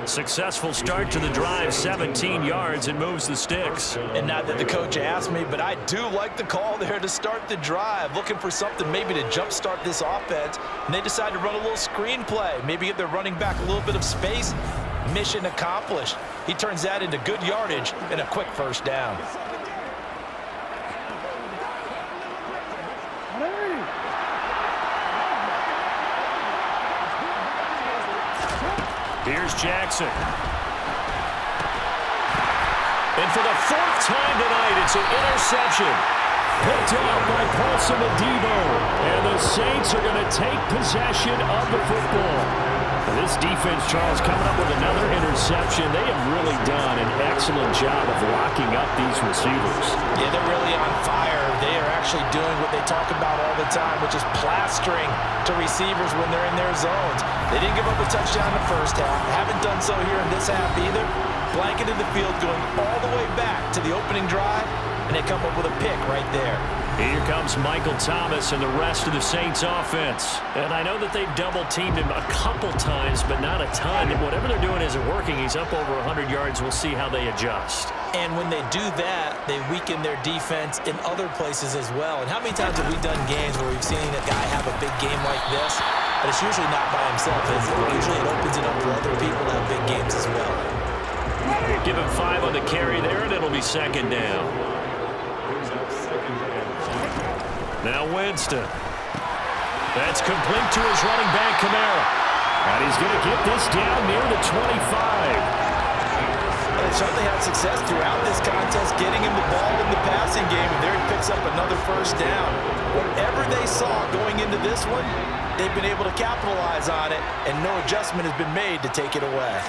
Successful start to the drive, 17 yards, and moves the sticks. And not that the coach asked me, but I do like the call there to start the drive, looking for something maybe to jumpstart this offense. And they decide to run a little screen play, maybe give their running back a little bit of space. Mission accomplished. He turns that into good yardage and a quick first down. Here's Jackson. And for the 4th time tonight, it's an interception. Picked out by Paulson Adebo. And the Saints are going to take possession of the football. This defense, Charles, coming up with another interception. They have really done an excellent job of locking up these receivers. Yeah, they're really on fire. They are actually doing what they talk about all the time, which is plastering to receivers when they're in their zones. They didn't give up a touchdown in the first half. Haven't done so here in this half either. Blanketed the field going all the way back to the opening drive, and they come up with a pick right there. Here comes Michael Thomas and the rest of the Saints offense. And I know that they've double-teamed him a couple times, but not a ton. Whatever they're doing isn't working. He's up over 100 yards. We'll see how they adjust. And when they do that, they weaken their defense in other places as well. And how many times have we done games where we've seen a guy have a big game like this, but it's usually not by himself. Usually it opens it up for other people to have big games as well. Give him 5 on the carry there, and it'll be 2nd down. Now Winston. That's complete to his running back, Kamara. And he's going to get this down near the 25. They certainly had success throughout this contest, getting him the ball in the passing game, and there he picks up another first down. Whatever they saw going into this one, they've been able to capitalize on it, and no adjustment has been made to take it away.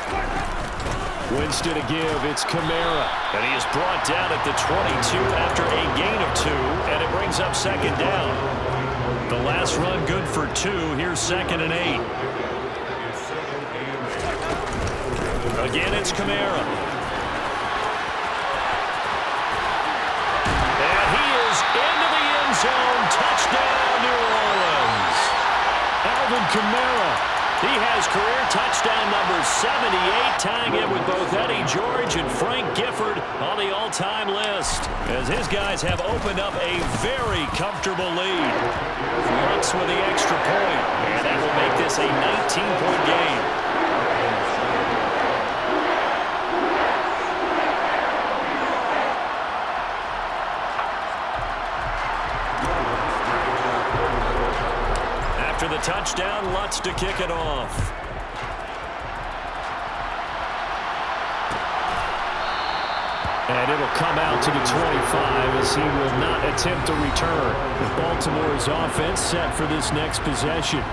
Winston to give, it's Kamara. And he is brought down at the 22 after a gain of 2, and it brings up 2nd down. The last run good for 2. Here's 2nd and 8. Again, it's Kamara. And he is into the end zone. Touchdown, New Orleans. Alvin Kamara. He has career touchdown number 78, tying it with both Eddie George and Frank Gifford on the all-time list, as his guys have opened up a very comfortable lead. Lutz with the extra point, and that will make this a 19-point game. After the touchdown, Lutz to kick it off. And it'll come out to the 25 as he will not attempt a return. Baltimore's offense set for this next possession.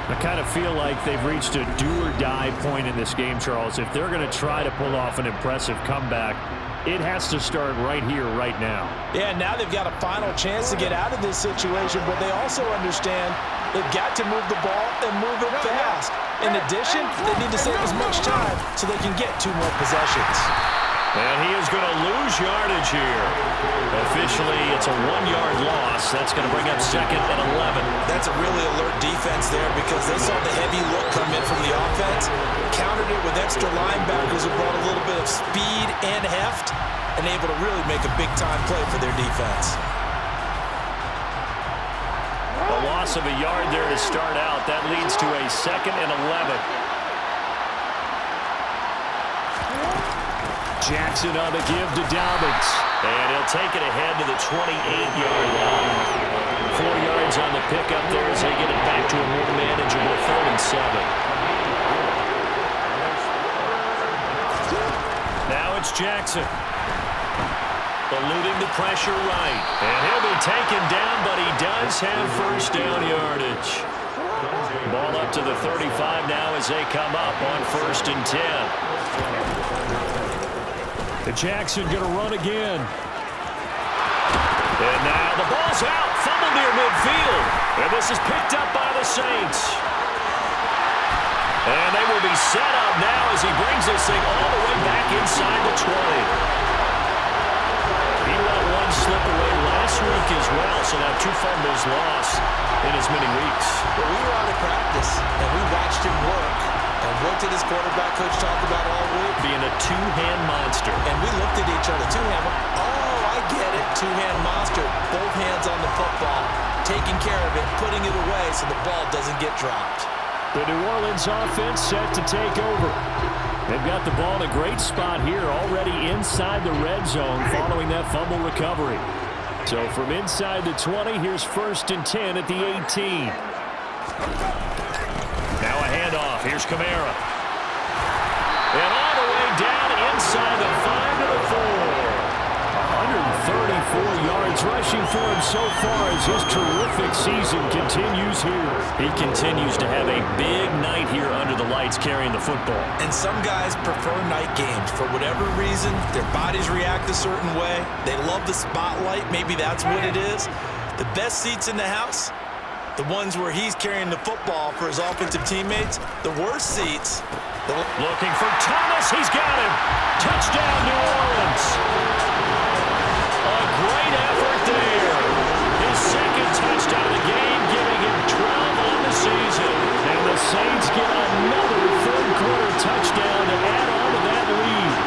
I kind of feel like they've reached a do-or-die point in this game, Charles. If they're going to try to pull off an impressive comeback, it has to start right here, right now. Yeah, now they've got a final chance to get out of this situation, but they also understand they've got to move the ball and move it fast. In addition, they need to save as much time so they can get 2 more possessions. And he is going to lose yardage here. Officially, it's a 1-yard loss. That's going to bring up 2nd and 11. That's a really alert defense there because they saw the heavy look come in from the offense, countered it with extra linebackers who brought a little bit of speed and heft, and able to really make a big-time play for their defense. A loss of a yard there to start out. That leads to a 2nd and 11. Jackson on the give to Dobbins. And he'll take it ahead to the 28-yard line. 4 yards on the pickup there as they get it back to a more manageable 3rd and 7. Now it's Jackson. Eluding the pressure right. And he'll be taken down, but he does have first down yardage. Ball up to the 35 now as they come up on 1st and 10. Jackson going to run again. And now the ball's out. Fumble near midfield. And this is picked up by the Saints. And they will be set up now as he brings this thing all the way back inside the 20. He let one slip away last week as well, so now 2 fumbles lost in as many weeks. But we were out of practice, and we watched him work. And what did his quarterback coach talk about all week? Being a 2-hand monster. And we looked at each other, 2-hand. Oh, I get it, 2-hand monster. Both hands on the football, taking care of it, putting it away so the ball doesn't get dropped. The New Orleans offense set to take over. They've got the ball in a great spot here, already inside the red zone following that fumble recovery. So from inside the 20, here's 1st and 10 at the 18. Now a handoff. Here's Kamara. And all the way down inside the 5 to the 4. 134 yards rushing for him so far as his terrific season continues here. He continues to have a big night here under the lights carrying the football. And some guys prefer night games. For whatever reason, their bodies react a certain way. They love the spotlight. Maybe that's what it is. The best seats in the house, the ones where he's carrying the football for his offensive teammates. The worst seats. Looking for Thomas. He's got him. Touchdown, New Orleans. A great effort there. His 2nd touchdown of the game, giving him 12 on the season. And the Saints get another 3rd-quarter touchdown to add on to that lead.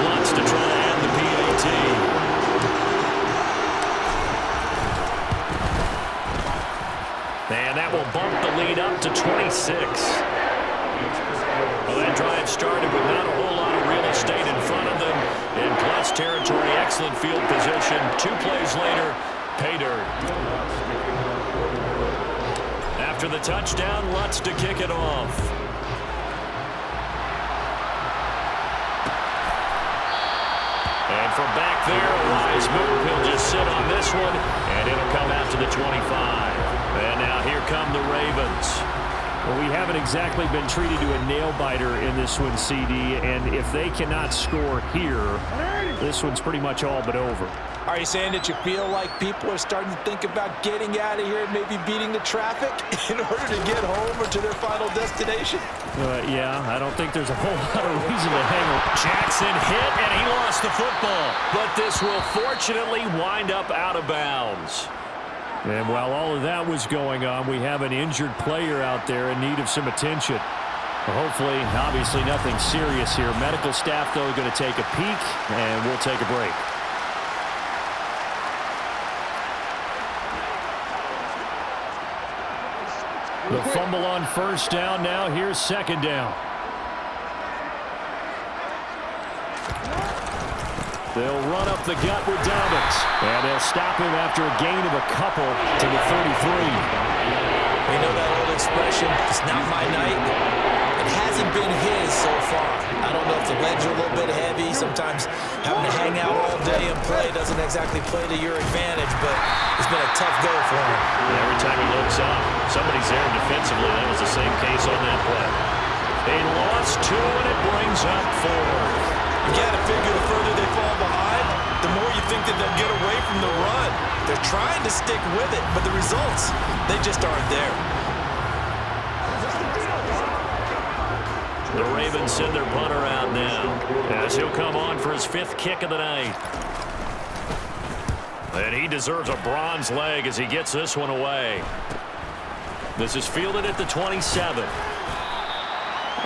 Wants to try to add the PAT. And that will bump the lead up to 26. Well, that drive started with not a whole lot of real estate in front of them. In plus territory, excellent field position. 2 plays later, pay dirt. After the touchdown, Lutz to kick it off. And from back there, a wise move. He'll just sit on this one, and it'll come out to the 25. And now here come the Ravens. Well, we haven't exactly been treated to a nail-biter in this one, CD, and if they cannot score here, this one's pretty much all but over. Are you saying that you feel like people are starting to think about getting out of here and maybe beating the traffic in order to get home or to their final destination? Yeah, I don't think there's a whole lot of reason to hang on. Jackson hit, and he lost the football. But this will fortunately wind up out of bounds. And while all of that was going on, we have an injured player out there in need of some attention. Well, hopefully, obviously nothing serious here. Medical staff, though, going to take a peek, and we'll take a break. The fumble on 1st down now. Here's 2nd down. They'll run up the gut with Dobbins. And they'll stop him after a gain of a couple to the 33. We know that old expression, it's not my night. And it hasn't been his so far. I don't know if the legs are a little bit heavy. Sometimes having to hang out all day and play doesn't exactly play to your advantage, but it's been a tough go for him. Every time he looks up, somebody's there defensively. That was the same case on that play. They lost 2, and it brings up 4. You got to figure the further they fall behind, the more you think that they'll get away from the run. They're trying to stick with it, but the results, they just aren't there. The Ravens send their punter out now as he'll come on for his 5th kick of the night. And he deserves a bronze leg as he gets this one away. This is fielded at the 27. We'll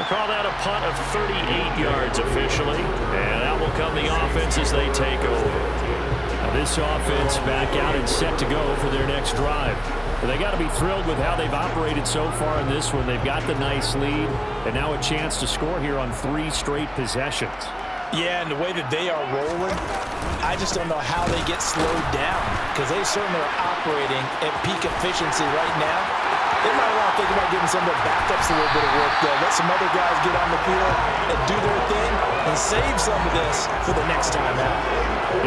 call that a punt of 38 yards officially. And out will come the offense as they take over. Now this offense back out and set to go for their next drive. But they got to be thrilled with how they've operated so far in this one. They've got the nice lead, and now a chance to score here on 3 straight possessions. Yeah, and the way that they are rolling, I just don't know how they get slowed down, because they certainly are operating at peak efficiency right now. They might want to think about giving some of their backups a little bit of work, though. Let some other guys get on the field and do their thing and save some of this for the next time out.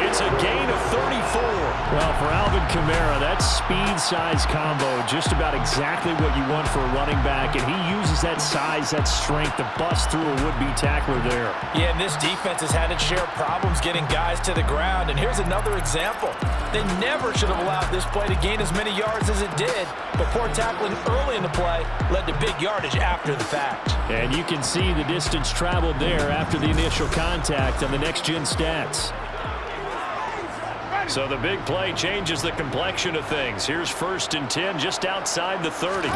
It's a gain of 34. Well, for Alvin Kamara, that speed-size combo, just about exactly what you want for a running back, and he uses that size, that strength to bust through a would-be tackler there. Yeah, and this defense has had its share of problems getting guys to the ground, and here's another example. They never should have allowed this play to gain as many yards as it did, but poor tackling early in the play led to big yardage after the fact. And you can see the distance traveled there after the initial contact on the next-gen stats. So the big play changes the complexion of things. Here's 1st and 10 just outside the 30.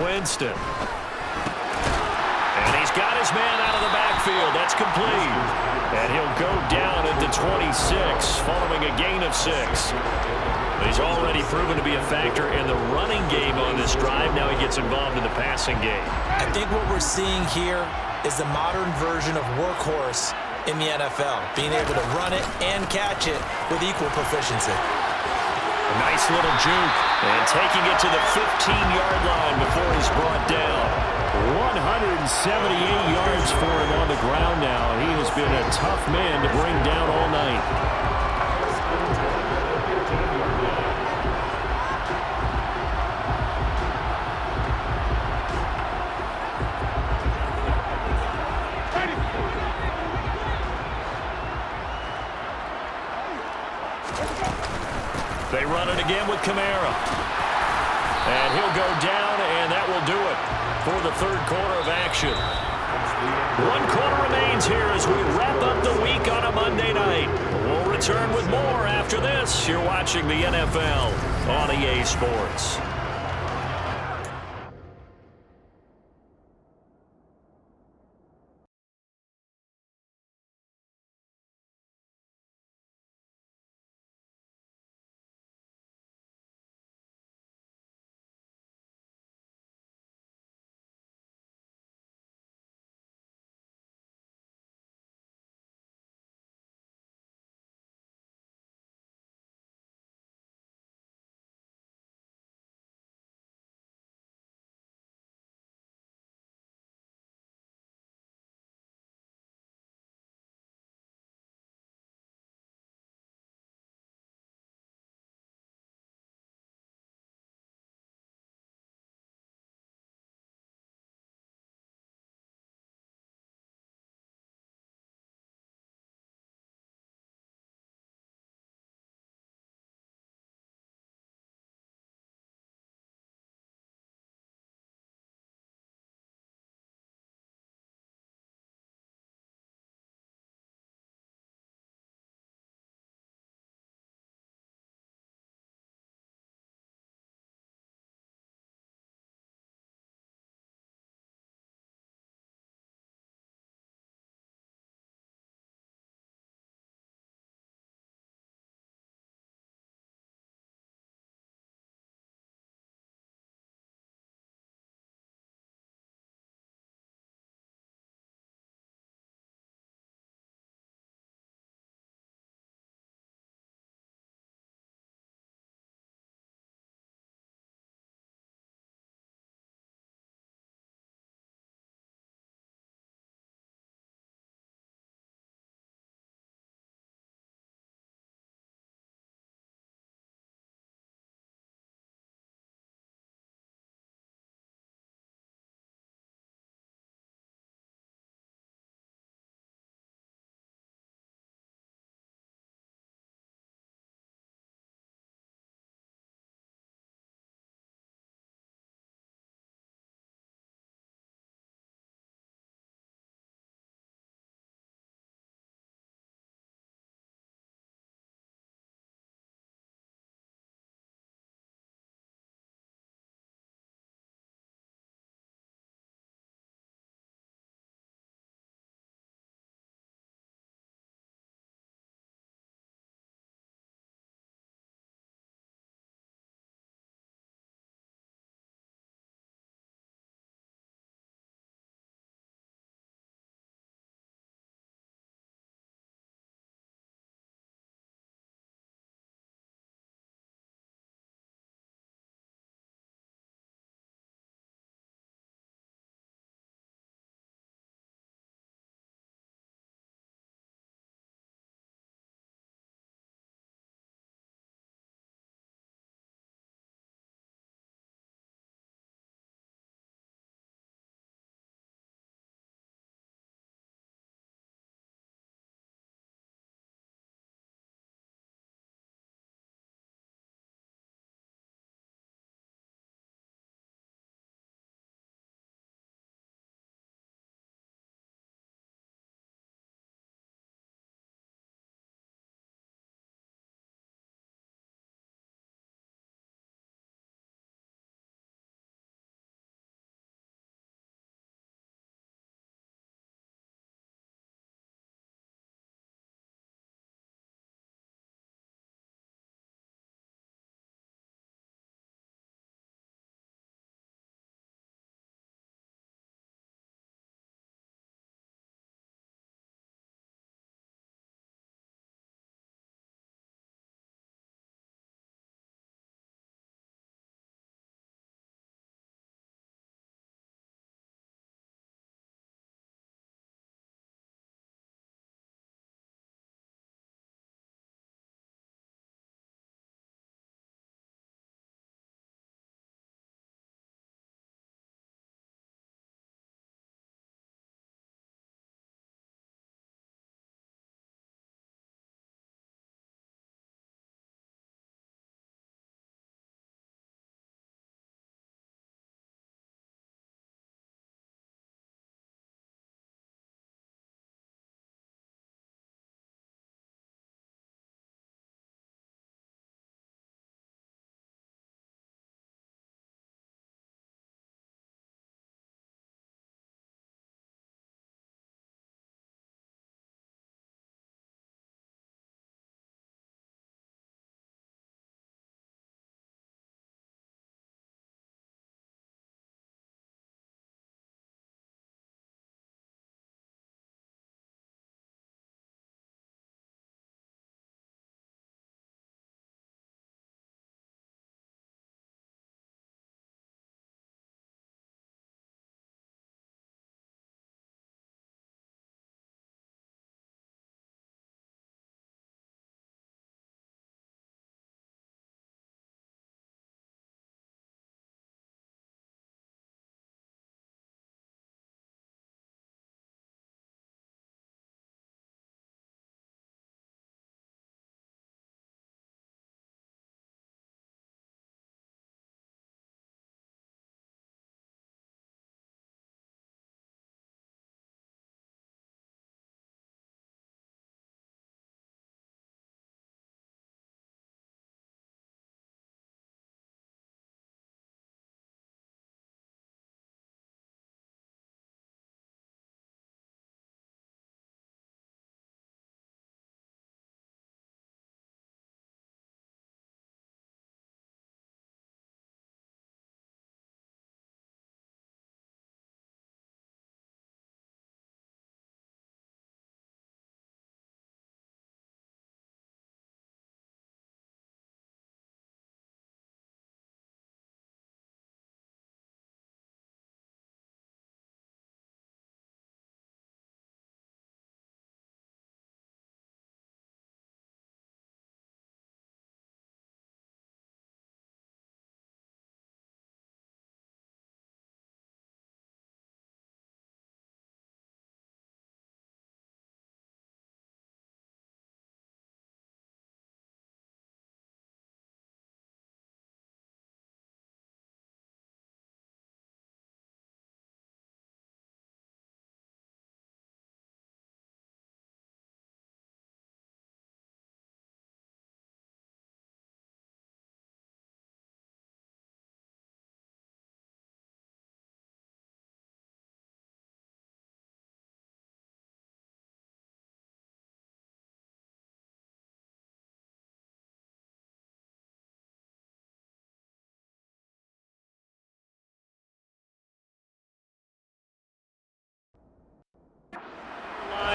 Winston. And he's got his man out of the backfield. That's complete. And he'll go down at the 26 following a gain of 6. He's already proven to be a factor in the running game on this drive. Now he gets involved in the passing game. I think what we're seeing here is the modern version of workhorse in the NFL, being able to run it and catch it with equal proficiency. A nice little juke. And taking it to the 15-yard line before he's brought down. 178 yards for him on the ground now. He has been a tough man to bring down all night. They run it again with Kamara. And he'll go down, and that will do it for the 3rd quarter of action. 1 quarter remains here as we wrap up the week on a Monday night. We'll return with more after this. You're watching the NFL on EA Sports.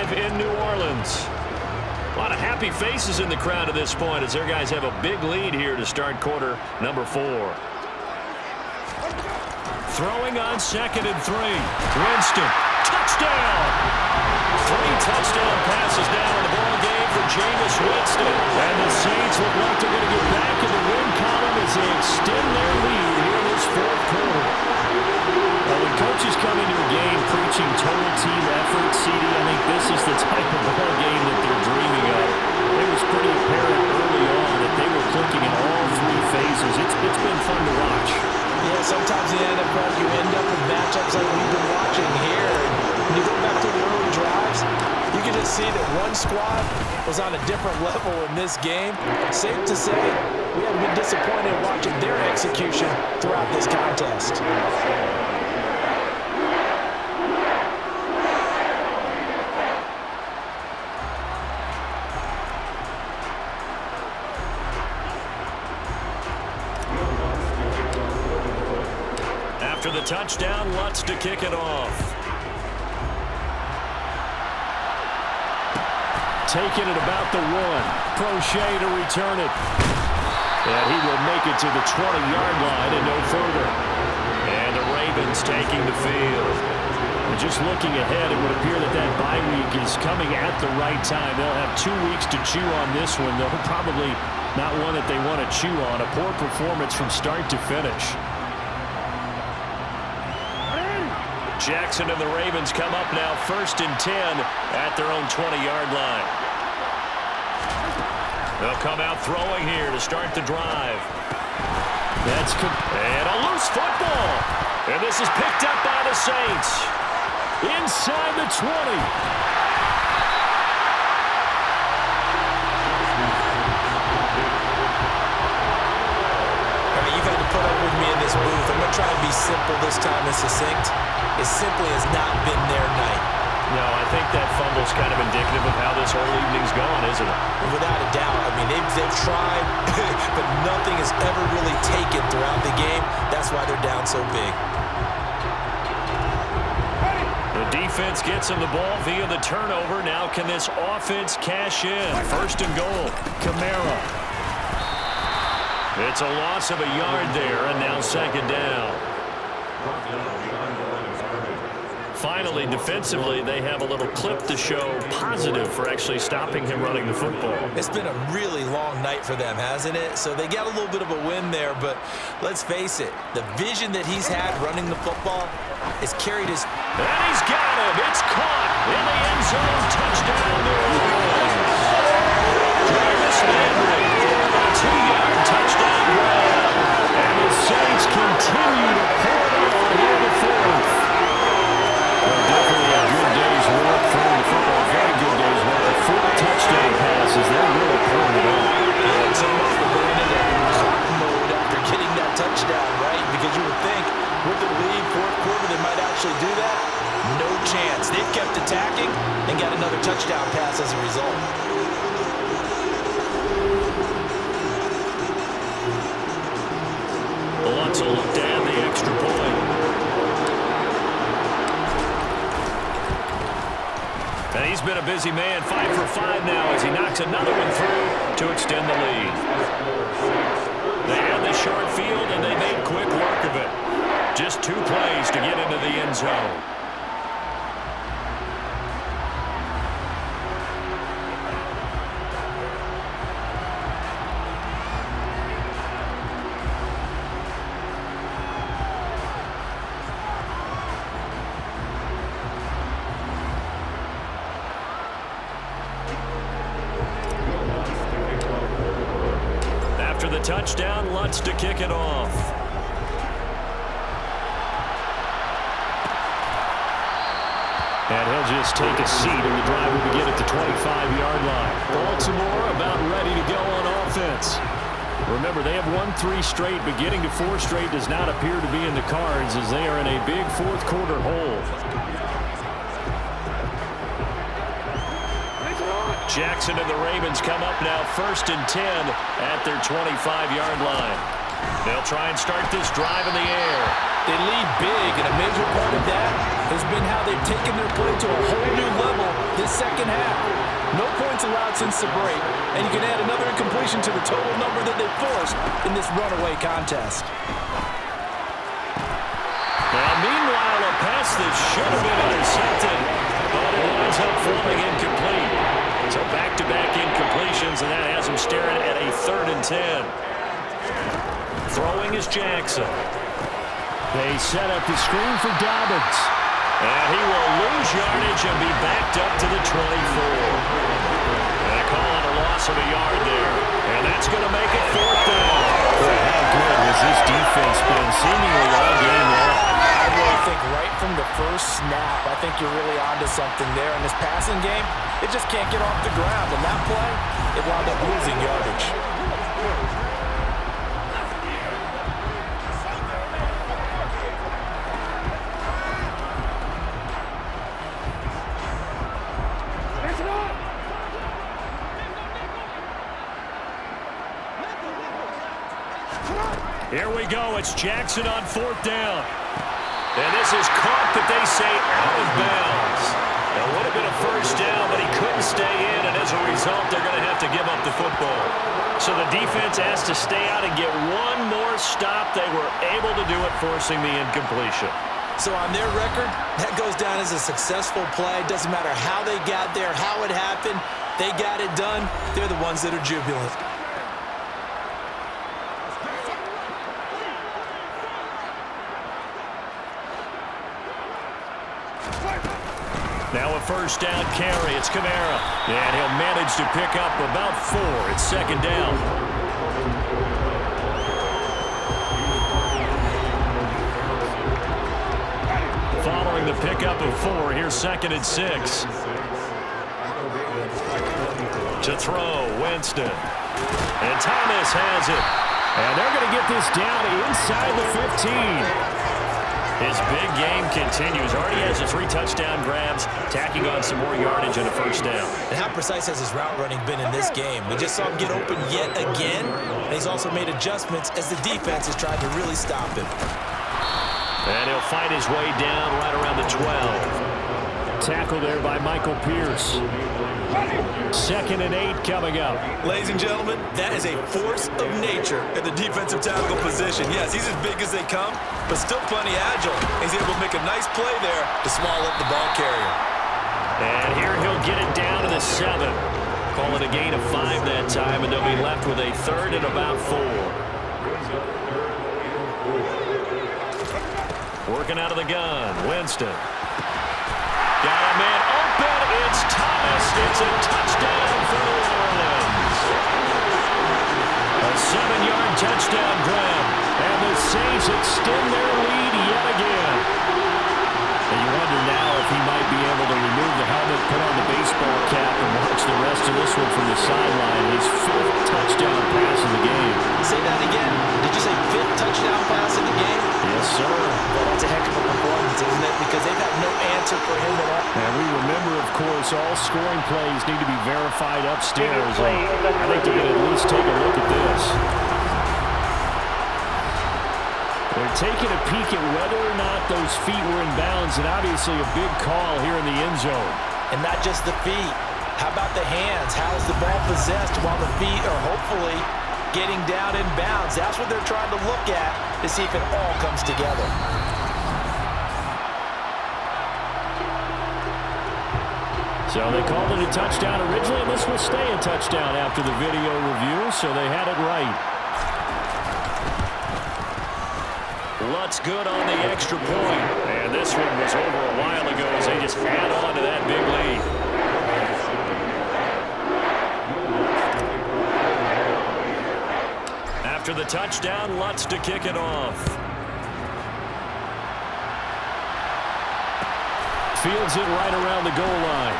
live in New Orleans. A lot of happy faces in the crowd at this point as their guys have a big lead here to start quarter number 4. Throwing on 2nd and 3. Winston, touchdown! 3 touchdown passes now in the ball game for Jameis Winston. And the Saints look like they're going to get back in the win column as they extend their lead here in this 4th quarter. Well, when coaches come into a game preaching total team effort, CD, I think this is the type of ball game that they're dreaming of. It was pretty apparent early on that they were clicking in all 3 phases. It's been fun to watch. Yeah, sometimes in the NFL you end up with matchups like we've been watching here. And when you go back to the early drives, you can just see that one squad was on a different level in this game. Safe to say, we haven't been disappointed watching their execution throughout this contest. After the touchdown, Lutz to kick it off. Taking it about the 1. Crochet to return it. And he will make it to the 20-yard line and no further. And the Ravens taking the field. And just looking ahead, it would appear that bye week is coming at the right time. They'll have 2 weeks to chew on this one, though probably not one that they want to chew on. A poor performance from start to finish. Jackson and the Ravens come up now 1st and 10 at their own 20-yard line. They'll come out throwing here to start the drive. And a loose football. And this is picked up by the Saints. Inside the 20. Put up with me in this booth. I'm going to try and be simple this time and succinct. It simply has not been their night. No, I think that fumble's kind of indicative of how this whole evening's gone, isn't it? Without a doubt. I mean, they've tried, but nothing has ever really taken throughout the game. That's why they're down so big. The defense gets him the ball via the turnover. Now can this offense cash in? 1st and goal. Kamara. It's a loss of a yard there, and now 2nd down. Finally, defensively, they have a little clip to show positive for actually stopping him running the football. It's been a really long night for them, hasn't it? So they got a little bit of a win there, but let's face it, the vision that he's had running the football has carried his... And he's got him. It's caught in the end zone. Touchdown, New Orleans. Travis Landry. 2-yard touchdown grab. And the Saints continue to pour it on here in the 4th. Well, definitely a good day's work for the football. Very good day's work. The 4 touchdown passes. They're really pouring it on. Yeah, it's almost going into clock mode after getting that touchdown, right? Because you would think with the lead, 4th quarter, they might actually do that. No chance. They've kept attacking and got another touchdown pass as a result. Lutz will look to add the extra point. And he's been a busy man, 5 for 5 now as he knocks another one through to extend the lead. They had the short field and they made quick work of it. Just 2 plays to get into the end zone. After the touchdown, Lutz to kick it off. And he'll just take a seat, and the drive will begin at the 25-yard line. Baltimore about ready to go on offense. Remember, they have won 3 straight, but getting to 4 straight does not appear to be in the cards as they are in a big 4th quarter hole. Jackson and the Ravens come up now 1st and 10 at their 25-yard line. They'll try and start this drive in the air. They lead big, and a major part of that has been how they've taken their play to a whole new level this second half. No points allowed since the break, and you can add another incompletion to the total number that they forced in this runaway contest. Now, meanwhile, a pass that should have been intercepted, but it winds up falling incomplete. So back-to-back incompletions, and that has them staring at a 3rd and 10. Throwing is Jackson. They set up the screen for Dobbins. And he will lose yardage and be backed up to the 24. And they call it a loss of a yard there. And that's going to make it 4th down. How good has this defense been seemingly all game long? I really think right from the first snap, I think you're really onto something there. In this passing game, it just can't get off the ground. And that play, it wound up losing yardage. Here we go. It's Jackson on 4th down. And this is caught, but they say out of bounds. It would have been a 1st down, but he couldn't stay in, and as a result, they're going to have to give up the football. So the defense has to stay out and get one more stop. They were able to do it, forcing the incompletion. So on their record, that goes down as a successful play. Doesn't matter how they got there, how it happened. They got it done. They're the ones that are jubilant. Now a 1st down carry. It's Kamara. And he'll manage to pick up about 4. It's 2nd down. Following the pickup of 4, here's 2nd and 6. To throw, Winston. And Thomas has it. And they're going to get this down inside the 15. His big game continues. Already has his 3 touchdown grabs, tacking on some more yardage and a 1st down. And how precise has his route running been in this game? We just saw him get open yet again, and he's also made adjustments as the defense has tried to really stop him. And he'll fight his way down right around the 12. Tackle there by Michael Pierce. 2nd and 8 coming up. Ladies and gentlemen, that is a force of nature at the defensive tackle position. Yes, he's as big as they come, but still plenty agile. He's able to make a nice play there to swallow up the ball carrier. And here he'll get it down to the 7. Call it a gain of 5 that time, and they'll be left with a 3rd and about 4. Working out of the gun, Winston. Got a man open. It's Thomas. It's a touchdown for New Orleans. A 7-yard touchdown grab. And the Saints extend their lead yet again. And you wonder now if he might be able to remove the helmet, put on the baseball cap, and watch the rest of this one from the sideline. His 5th touchdown pass in the game. Say that again. Did you say 5th touchdown pass in the game? Yes, sir. Well, that's a heck of a performance, isn't it? Because they've had no answer for him at all. And we remember, of course, all scoring plays need to be verified upstairs. I think they can at least take a look at this. They're taking a peek at whether or not those feet were in bounds, and obviously a big call here in the end zone. And not just the feet. How about the hands? How's the ball possessed while the feet are hopefully getting down in bounds? That's what they're trying to look at to see if it all comes together. So they called it a touchdown originally, and this will stay a touchdown after the video review, so they had it right. Lutz good on the extra point. And this one was over a while ago as they just add on to that big lead. After the touchdown, Lutz to kick it off. Fields it right around the goal line.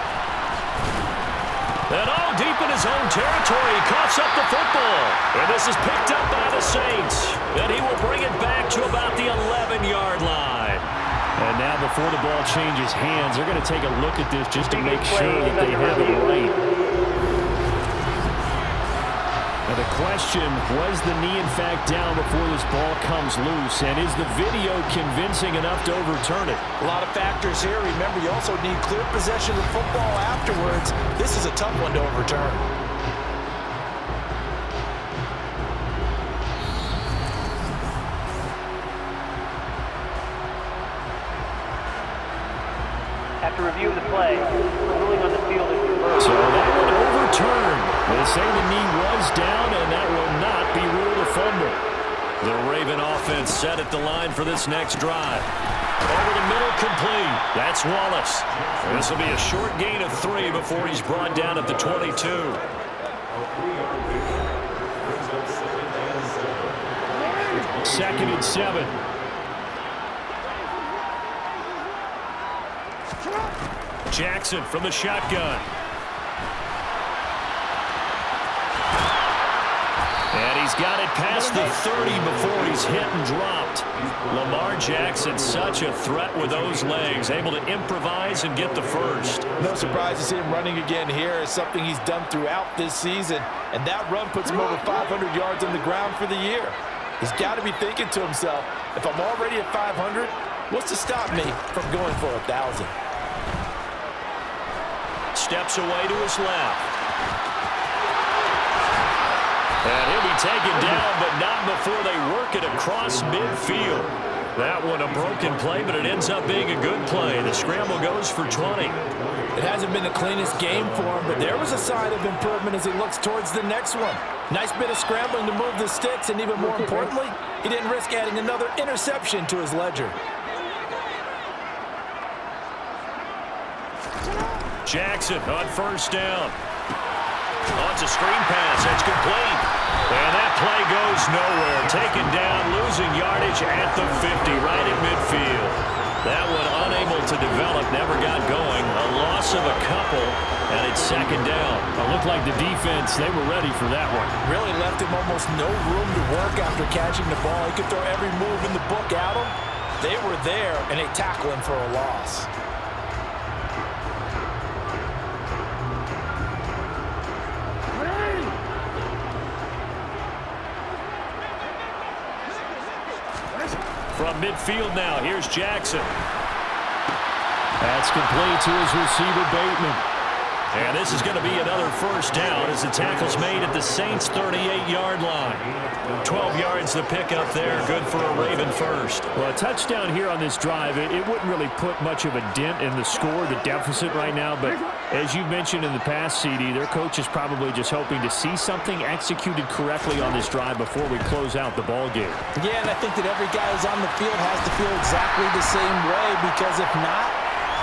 And all deep in his own territory, he coughs up the football. And this is picked up by the Saints. And he will bring it back to about the 11-yard line. And now before the ball changes hands, they're going to take a look at this just to make sure that they have it right. And the question, was the knee in fact down before this ball comes loose? And is the video convincing enough to overturn it? A lot of factors here. Remember, you also need clear possession of the football afterwards. This is a tough one to overturn. After review of the play, ruling on the field is reversed. So that would overturn. They say the knee was down, and that will not be ruled a fumble. The Raven offense set at the line for this next drive. Over the middle, complete. That's Wallace. This will be a short gain of 3 before he's brought down at the 22. Second and 7. Jackson from the shotgun. And he's got it past the 30 before he's hit and dropped. Lamar Jackson, such a threat with those legs, able to improvise and get the first. No surprise to see him running again here. It's something he's done throughout this season. And that run puts him over 500 yards on the ground for the year. He's got to be thinking to himself, if I'm already at 500, what's to stop me from going for 1,000? Steps away to his left. And he'll be taken down, but not before they work it across midfield. That one a broken play, but it ends up being a good play. The scramble goes for 20. It hasn't been the cleanest game for him, but there was a sign of improvement as he looks towards the next one. Nice bit of scrambling to move the sticks, and even more importantly, he didn't risk adding another interception to his ledger. Jackson on first down. Oh, it's a screen pass. That's complete. And that play goes nowhere. Taken down, losing yardage at the 50, right at midfield. That one unable to develop, never got going. A loss of a couple, and it's second down. It looked like the defense, they were ready for that one. Really left him almost no room to work after catching the ball. He could throw every move in the book at him. They were there, and they tackle him for a loss. From midfield now, here's Jackson. That's complete to his receiver, Bateman. And this is going to be another first down as the tackle's made at the Saints' 38-yard line. 12 yards to pick up there. Good for a Raven first. Well, a touchdown here on this drive, it wouldn't really put much of a dent in the score, the deficit right now. But as you mentioned in the past, CD, their coach is probably just hoping to see something executed correctly on this drive before we close out the ball game. Yeah, and I think that every guy who's on the field has to feel exactly the same way, because if not,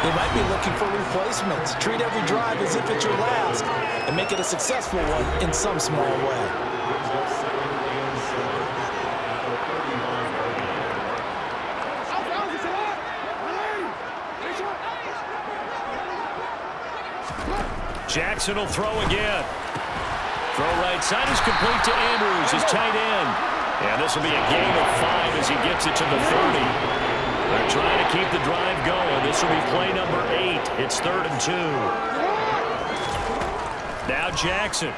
they might be looking for replacements. Treat every drive as if it's your last and make it a successful one in some small way. Jackson will throw again. Throw right side is complete to Andrews, his tight end. And this will be a gain of 5 as he gets it to the 30. They're trying to keep the drive going. This will be play number 8. It's 3rd and 2. Now Jackson.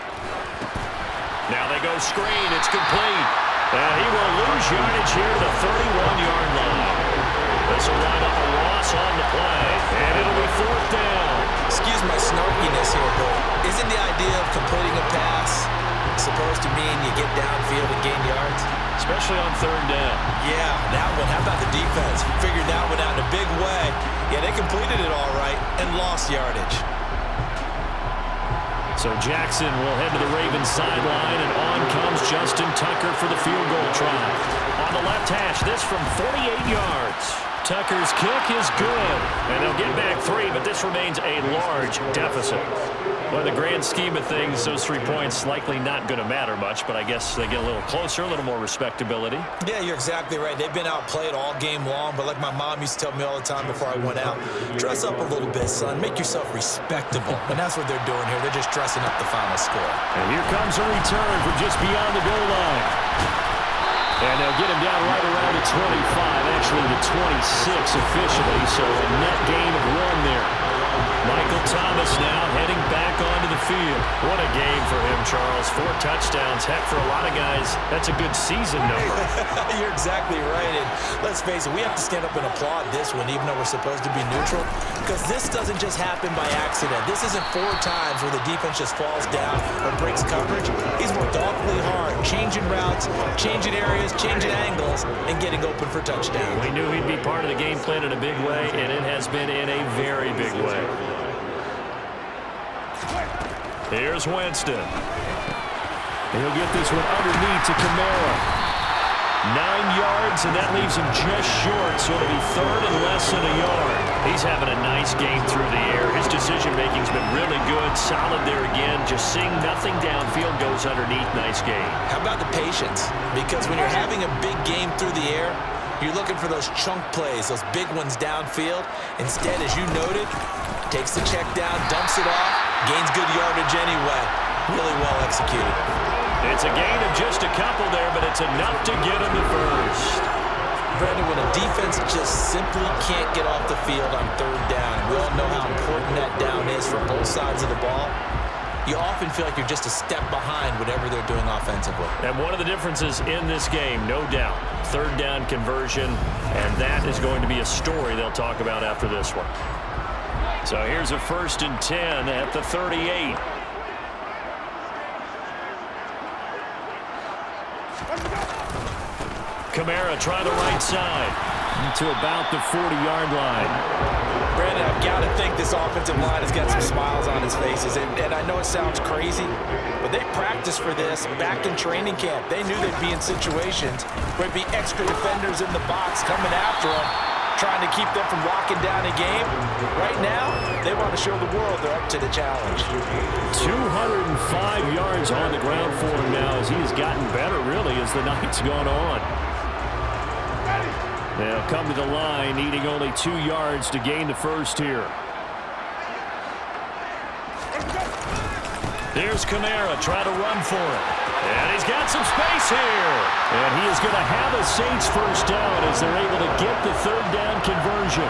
Now they go screen. It's complete. And he will lose yardage here to the 31-yard line. This will line up a loss on the play. And it'll be 4th down. Excuse my snarkiness here, but isn't the idea of completing a pass supposed to mean you get downfield and gain yards? Especially on 3rd down. Yeah, that one. How about the defense? Figured that one out in a big way. Yeah, they completed it all right and lost yardage. So Jackson will head to the Ravens sideline, and on comes Justin Tucker for the field goal try. On the left hash, this from 48 yards. Tucker's kick is good, and they'll get back 3, but this remains a large deficit. Well, in the grand scheme of things, those 3 points likely not going to matter much, but I guess they get a little closer, a little more respectability. Yeah, you're exactly right. They've been outplayed all game long, but like my mom used to tell me all the time before I went out, dress up a little bit, son. Make yourself respectable. And that's what they're doing here. They're just dressing up the final score. And here comes a return from just beyond the goal line. And they'll get him down right around the 25, actually the 26 officially, so a net gain of 1 there. Michael Thomas now heading back onto the field. What a game for him, Charles. 4 touchdowns. Heck, for a lot of guys, that's a good season number. You're exactly right. And let's face it, we have to stand up and applaud this one, even though we're supposed to be neutral, because this doesn't just happen by accident. This isn't 4 times where the defense just falls down or breaks coverage. He's worked awfully hard, changing routes, changing areas, changing angles, and getting open for touchdowns. We knew he'd be part of the game plan in a big way, and it has been in a very big way. Here's Winston. He'll get this one underneath to Kamara. 9 yards, and that leaves him just short, so it'll be 3rd and less than a yard. He's having a nice game through the air. His decision-making's been really good, solid there again. Just seeing nothing downfield goes underneath. Nice game. How about the patience? Because when you're having a big game through the air, you're looking for those chunk plays, those big ones downfield. Instead, as you noted, takes the check down, dumps it off, gains good yardage anyway. Really well executed. It's a gain of just a couple there, but it's enough to get him the first. Brandon, when a defense just simply can't get off the field on 3rd down, we all know how important that down is for both sides of the ball, you often feel like you're just a step behind whatever they're doing offensively. And one of the differences in this game, no doubt, 3rd down conversion, and that is going to be a story they'll talk about after this one. So here's a 1st and 10 at the 38. Kamara try the right side. To about the 40-yard line. Brandon, I've got to think this offensive line has got some smiles on its faces. And I know it sounds crazy, but they practiced for this back in training camp. They knew they'd be in situations where there'd be extra defenders in the box coming after them, trying to keep them from locking down a game. Right now, they want to show the world they're up to the challenge. 205 yards on the ground for him now as he has gotten better, really, as the night's gone on. They'll come to the line, needing only 2 yards to gain the first here. Here's Kamara, try to run for it. And he's got some space here. And he is going to have a Saints first down as they're able to get the 3rd down conversion.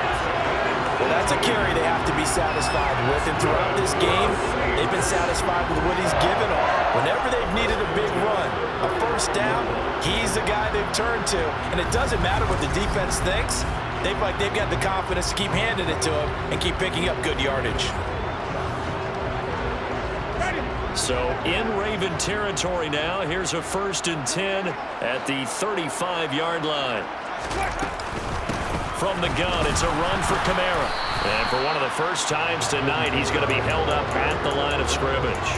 Well, that's a carry they have to be satisfied with. And throughout this game, they've been satisfied with what he's given them. Whenever they've needed a big run, a first down, he's the guy they've turned to. And it doesn't matter what the defense thinks. They've got the confidence to keep handing it to him and keep picking up good yardage. So in Raven territory now, here's a 1st and 10 at the 35-yard line. From the gun, it's a run for Kamara. And for one of the first times tonight, he's going to be held up at the line of scrimmage.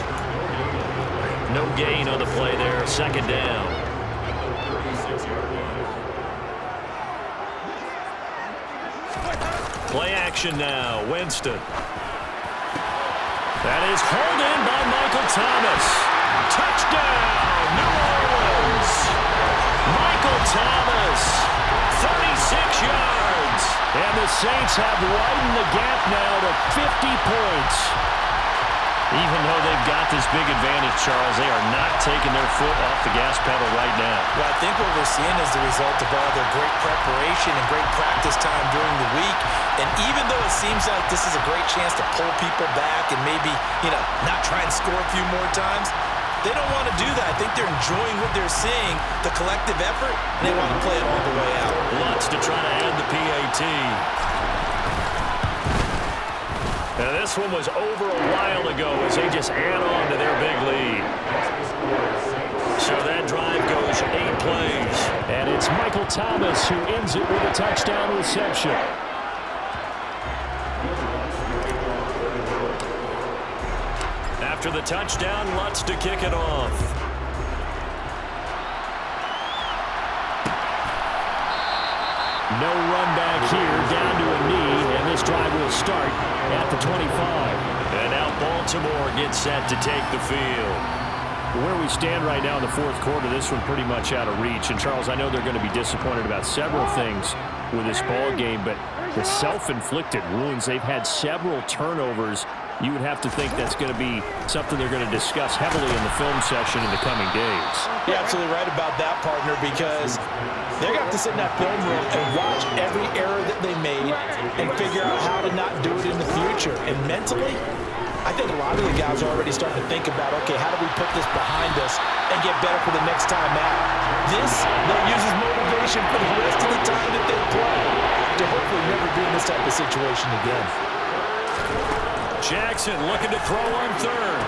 No gain on the play there, 2nd down. Play action now, Winston. That is hauled in by Michael Thomas. Touchdown, New Orleans. Michael Thomas, 36 yards. And the Saints have widened the gap now to 50 points. Even though they've got this big advantage, Charles, they are not taking their foot off the gas pedal right now. Well, I think what we're seeing is the result of all their great preparation and great practice time during the week. And even though it seems like this is a great chance to pull people back and maybe, not try and score a few more times, they don't want to do that. I think they're enjoying what they're seeing, the collective effort, and they want to play it all the way out. Lutz to try to add the PAT. Now this one was over a while ago as they just add on to their big lead. So that drive goes 8 plays. And it's Michael Thomas who ends it with a touchdown reception. After the touchdown, Lutz to kick it off. No run back here, down to a knee, and this drive will start at the 25. And now Baltimore gets set to take the field. Where we stand right now in the 4th quarter, this one pretty much out of reach. And, Charles, I know they're going to be disappointed about several things with this ball game, but the self-inflicted wounds, they've had several turnovers. You would have to think that's going to be something they're going to discuss heavily in the film session in the coming days. You're absolutely right about that, partner, because They're going to have to sit in that film room and watch every error that they made and figure out how to not do it in the future. And mentally, I think a lot of the guys are already starting to think about, okay, how do we put this behind us and get better for the next time out? This, they'll use as motivation for the rest of the time that they play to hopefully never be in this type of situation again. Jackson looking to throw on third.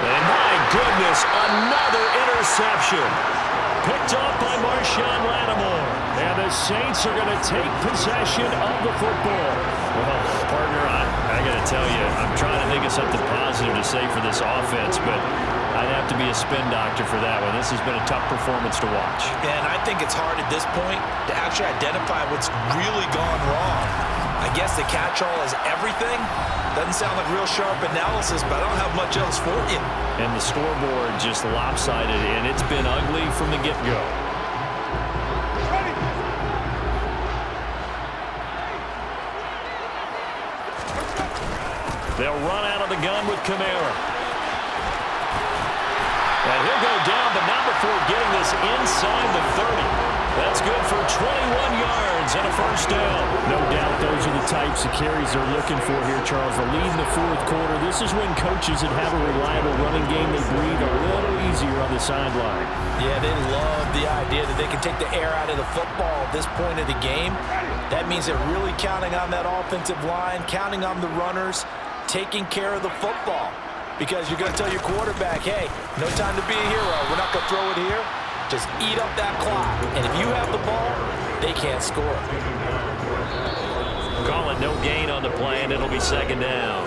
And my goodness, another interception. Picked off by Marshawn Lattimore. And the Saints are going to take possession of the football. Well, partner, I got to tell you, I'm trying to think of something positive to say for this offense, but I'd have to be a spin doctor for that one. This has been a tough performance to watch. And I think it's hard at this point to actually identify what's really gone wrong. I guess the catch-all is everything. Doesn't sound like real sharp analysis, but I don't have much else for you. And the scoreboard just lopsided, and it's been ugly from the get-go. They'll run out of the gun with Kamara. And he'll go down, but not before getting this inside the 30. That's good for 21 yards and a first down. No doubt those are the types of carries they're looking for here, Charles. The lead in the fourth quarter. This is when coaches that have a reliable running game, they breathe a little easier on the sideline. Yeah, they love the idea that they can take the air out of the football at this point of the game. That means they're really counting on that offensive line, counting on the runners, taking care of the football. Because you're going to tell your quarterback, hey, no time to be a hero. We're not going to throw it here. Just eat up that clock. And if you have the ball, they can't score. Call it no gain on the play, and it'll be second down.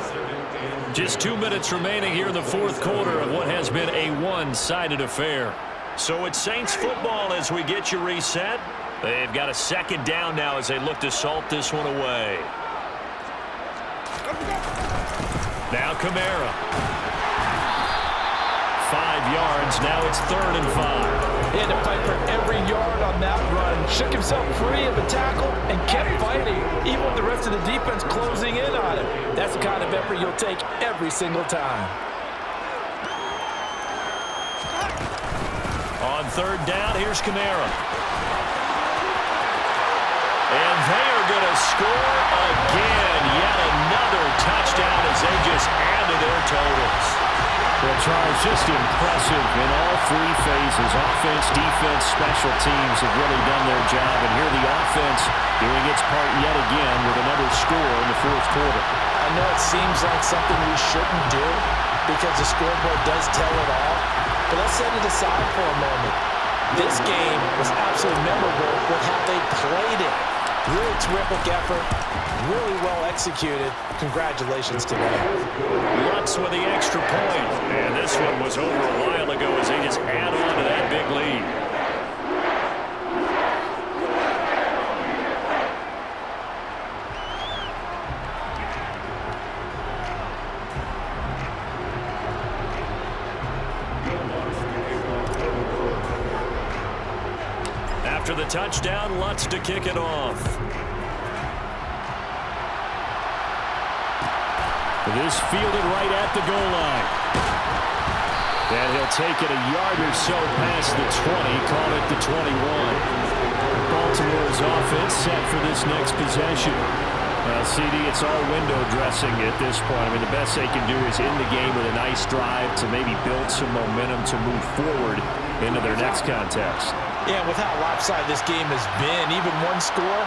Just 2 minutes remaining here in the fourth quarter of what has been a one-sided affair. So it's Saints football as we get you reset. They've got a second down now as they look to salt this one away. Now Kamara. 5 yards. Now it's 3rd and 5. He had to fight for every yard on that run. Shook himself free of the tackle and kept fighting, even with the rest of the defense closing in on him. That's the kind of effort you'll take every single time. On 3rd down, here's Kamara. And they are going to score again. Yet another touchdown as they just add to their totals. Well, Charles, just impressive in all 3 phases. Offense, defense, special teams have really done their job. And here the offense doing its part yet again with another score in the fourth quarter. I know it seems like something we shouldn't do because the scoreboard does tell it all. But let's set it aside for a moment. This game was absolutely memorable with how they played it. Really terrific effort. Really well executed. Congratulations to them. Lutz with the extra point. And this one was over a while ago as they just add on to that big lead. After the touchdown, Lutz to kick it off. This fielded right at the goal line. And he'll take it a yard or so past the 20, call it the 21. Baltimore's offense set for this next possession. Well, CD, it's all window dressing at this point. I mean, the best they can do is end the game with a nice drive to maybe build some momentum to move forward into their next contest. Yeah, with how lopsided this game has been, even one score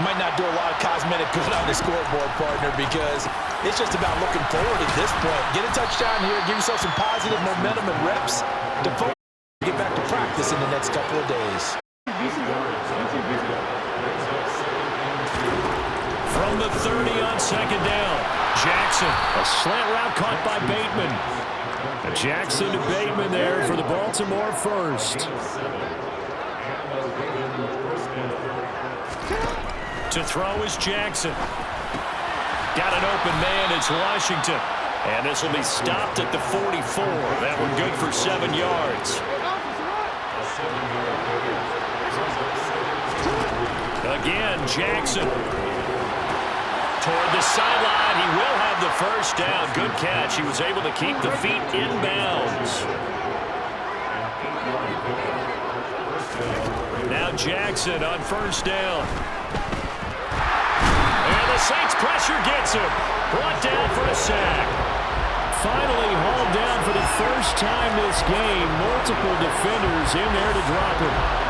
might not do a lot of cosmetic good on the scoreboard, partner, because it's just about looking forward at this point. Get a touchdown here, give yourself some positive momentum and reps to focus, get back to practice in the next couple of days. From the 30 on second down, Jackson. A slant route caught by Bateman. Jackson to Bateman there for the Baltimore first. To throw is Jackson. Got an open man, it's Washington. And this will be stopped at the 44. That one good for 7 yards. Again, Jackson. Toward the sideline, he will have the first down. Good catch. He was able to keep the feet in bounds. Now Now Jackson on first down. And the Saints pressure gets him. Brought down for a sack. Finally hauled down for the first time this game. Multiple defenders in there to drop him.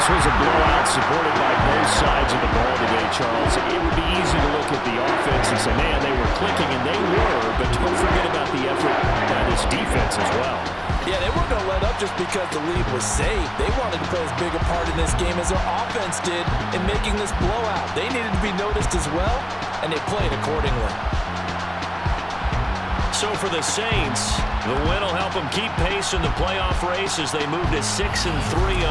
This was a blowout supported by both sides of the ball today, Charles. It would be easy to look at the offense and say, man, they were clicking, and they were, but don't forget about the effort by this defense as well. Yeah, they weren't going to let up just because the lead was saved. They wanted to play as big a part in this game as their offense did in making this blowout. They needed to be noticed as well, and they played accordingly. So for the Saints, the win will help them keep pace in the playoff race as they move to 6-3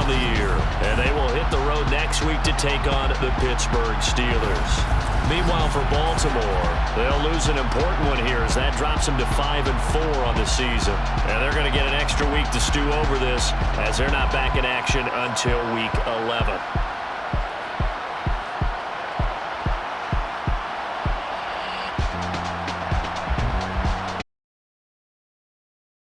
on the year. And they will hit the road next week to take on the Pittsburgh Steelers. Meanwhile, for Baltimore, they'll lose an important one here as that drops them to 5-4 on the season. And they're going to get an extra week to stew over this as they're not back in action until week 11.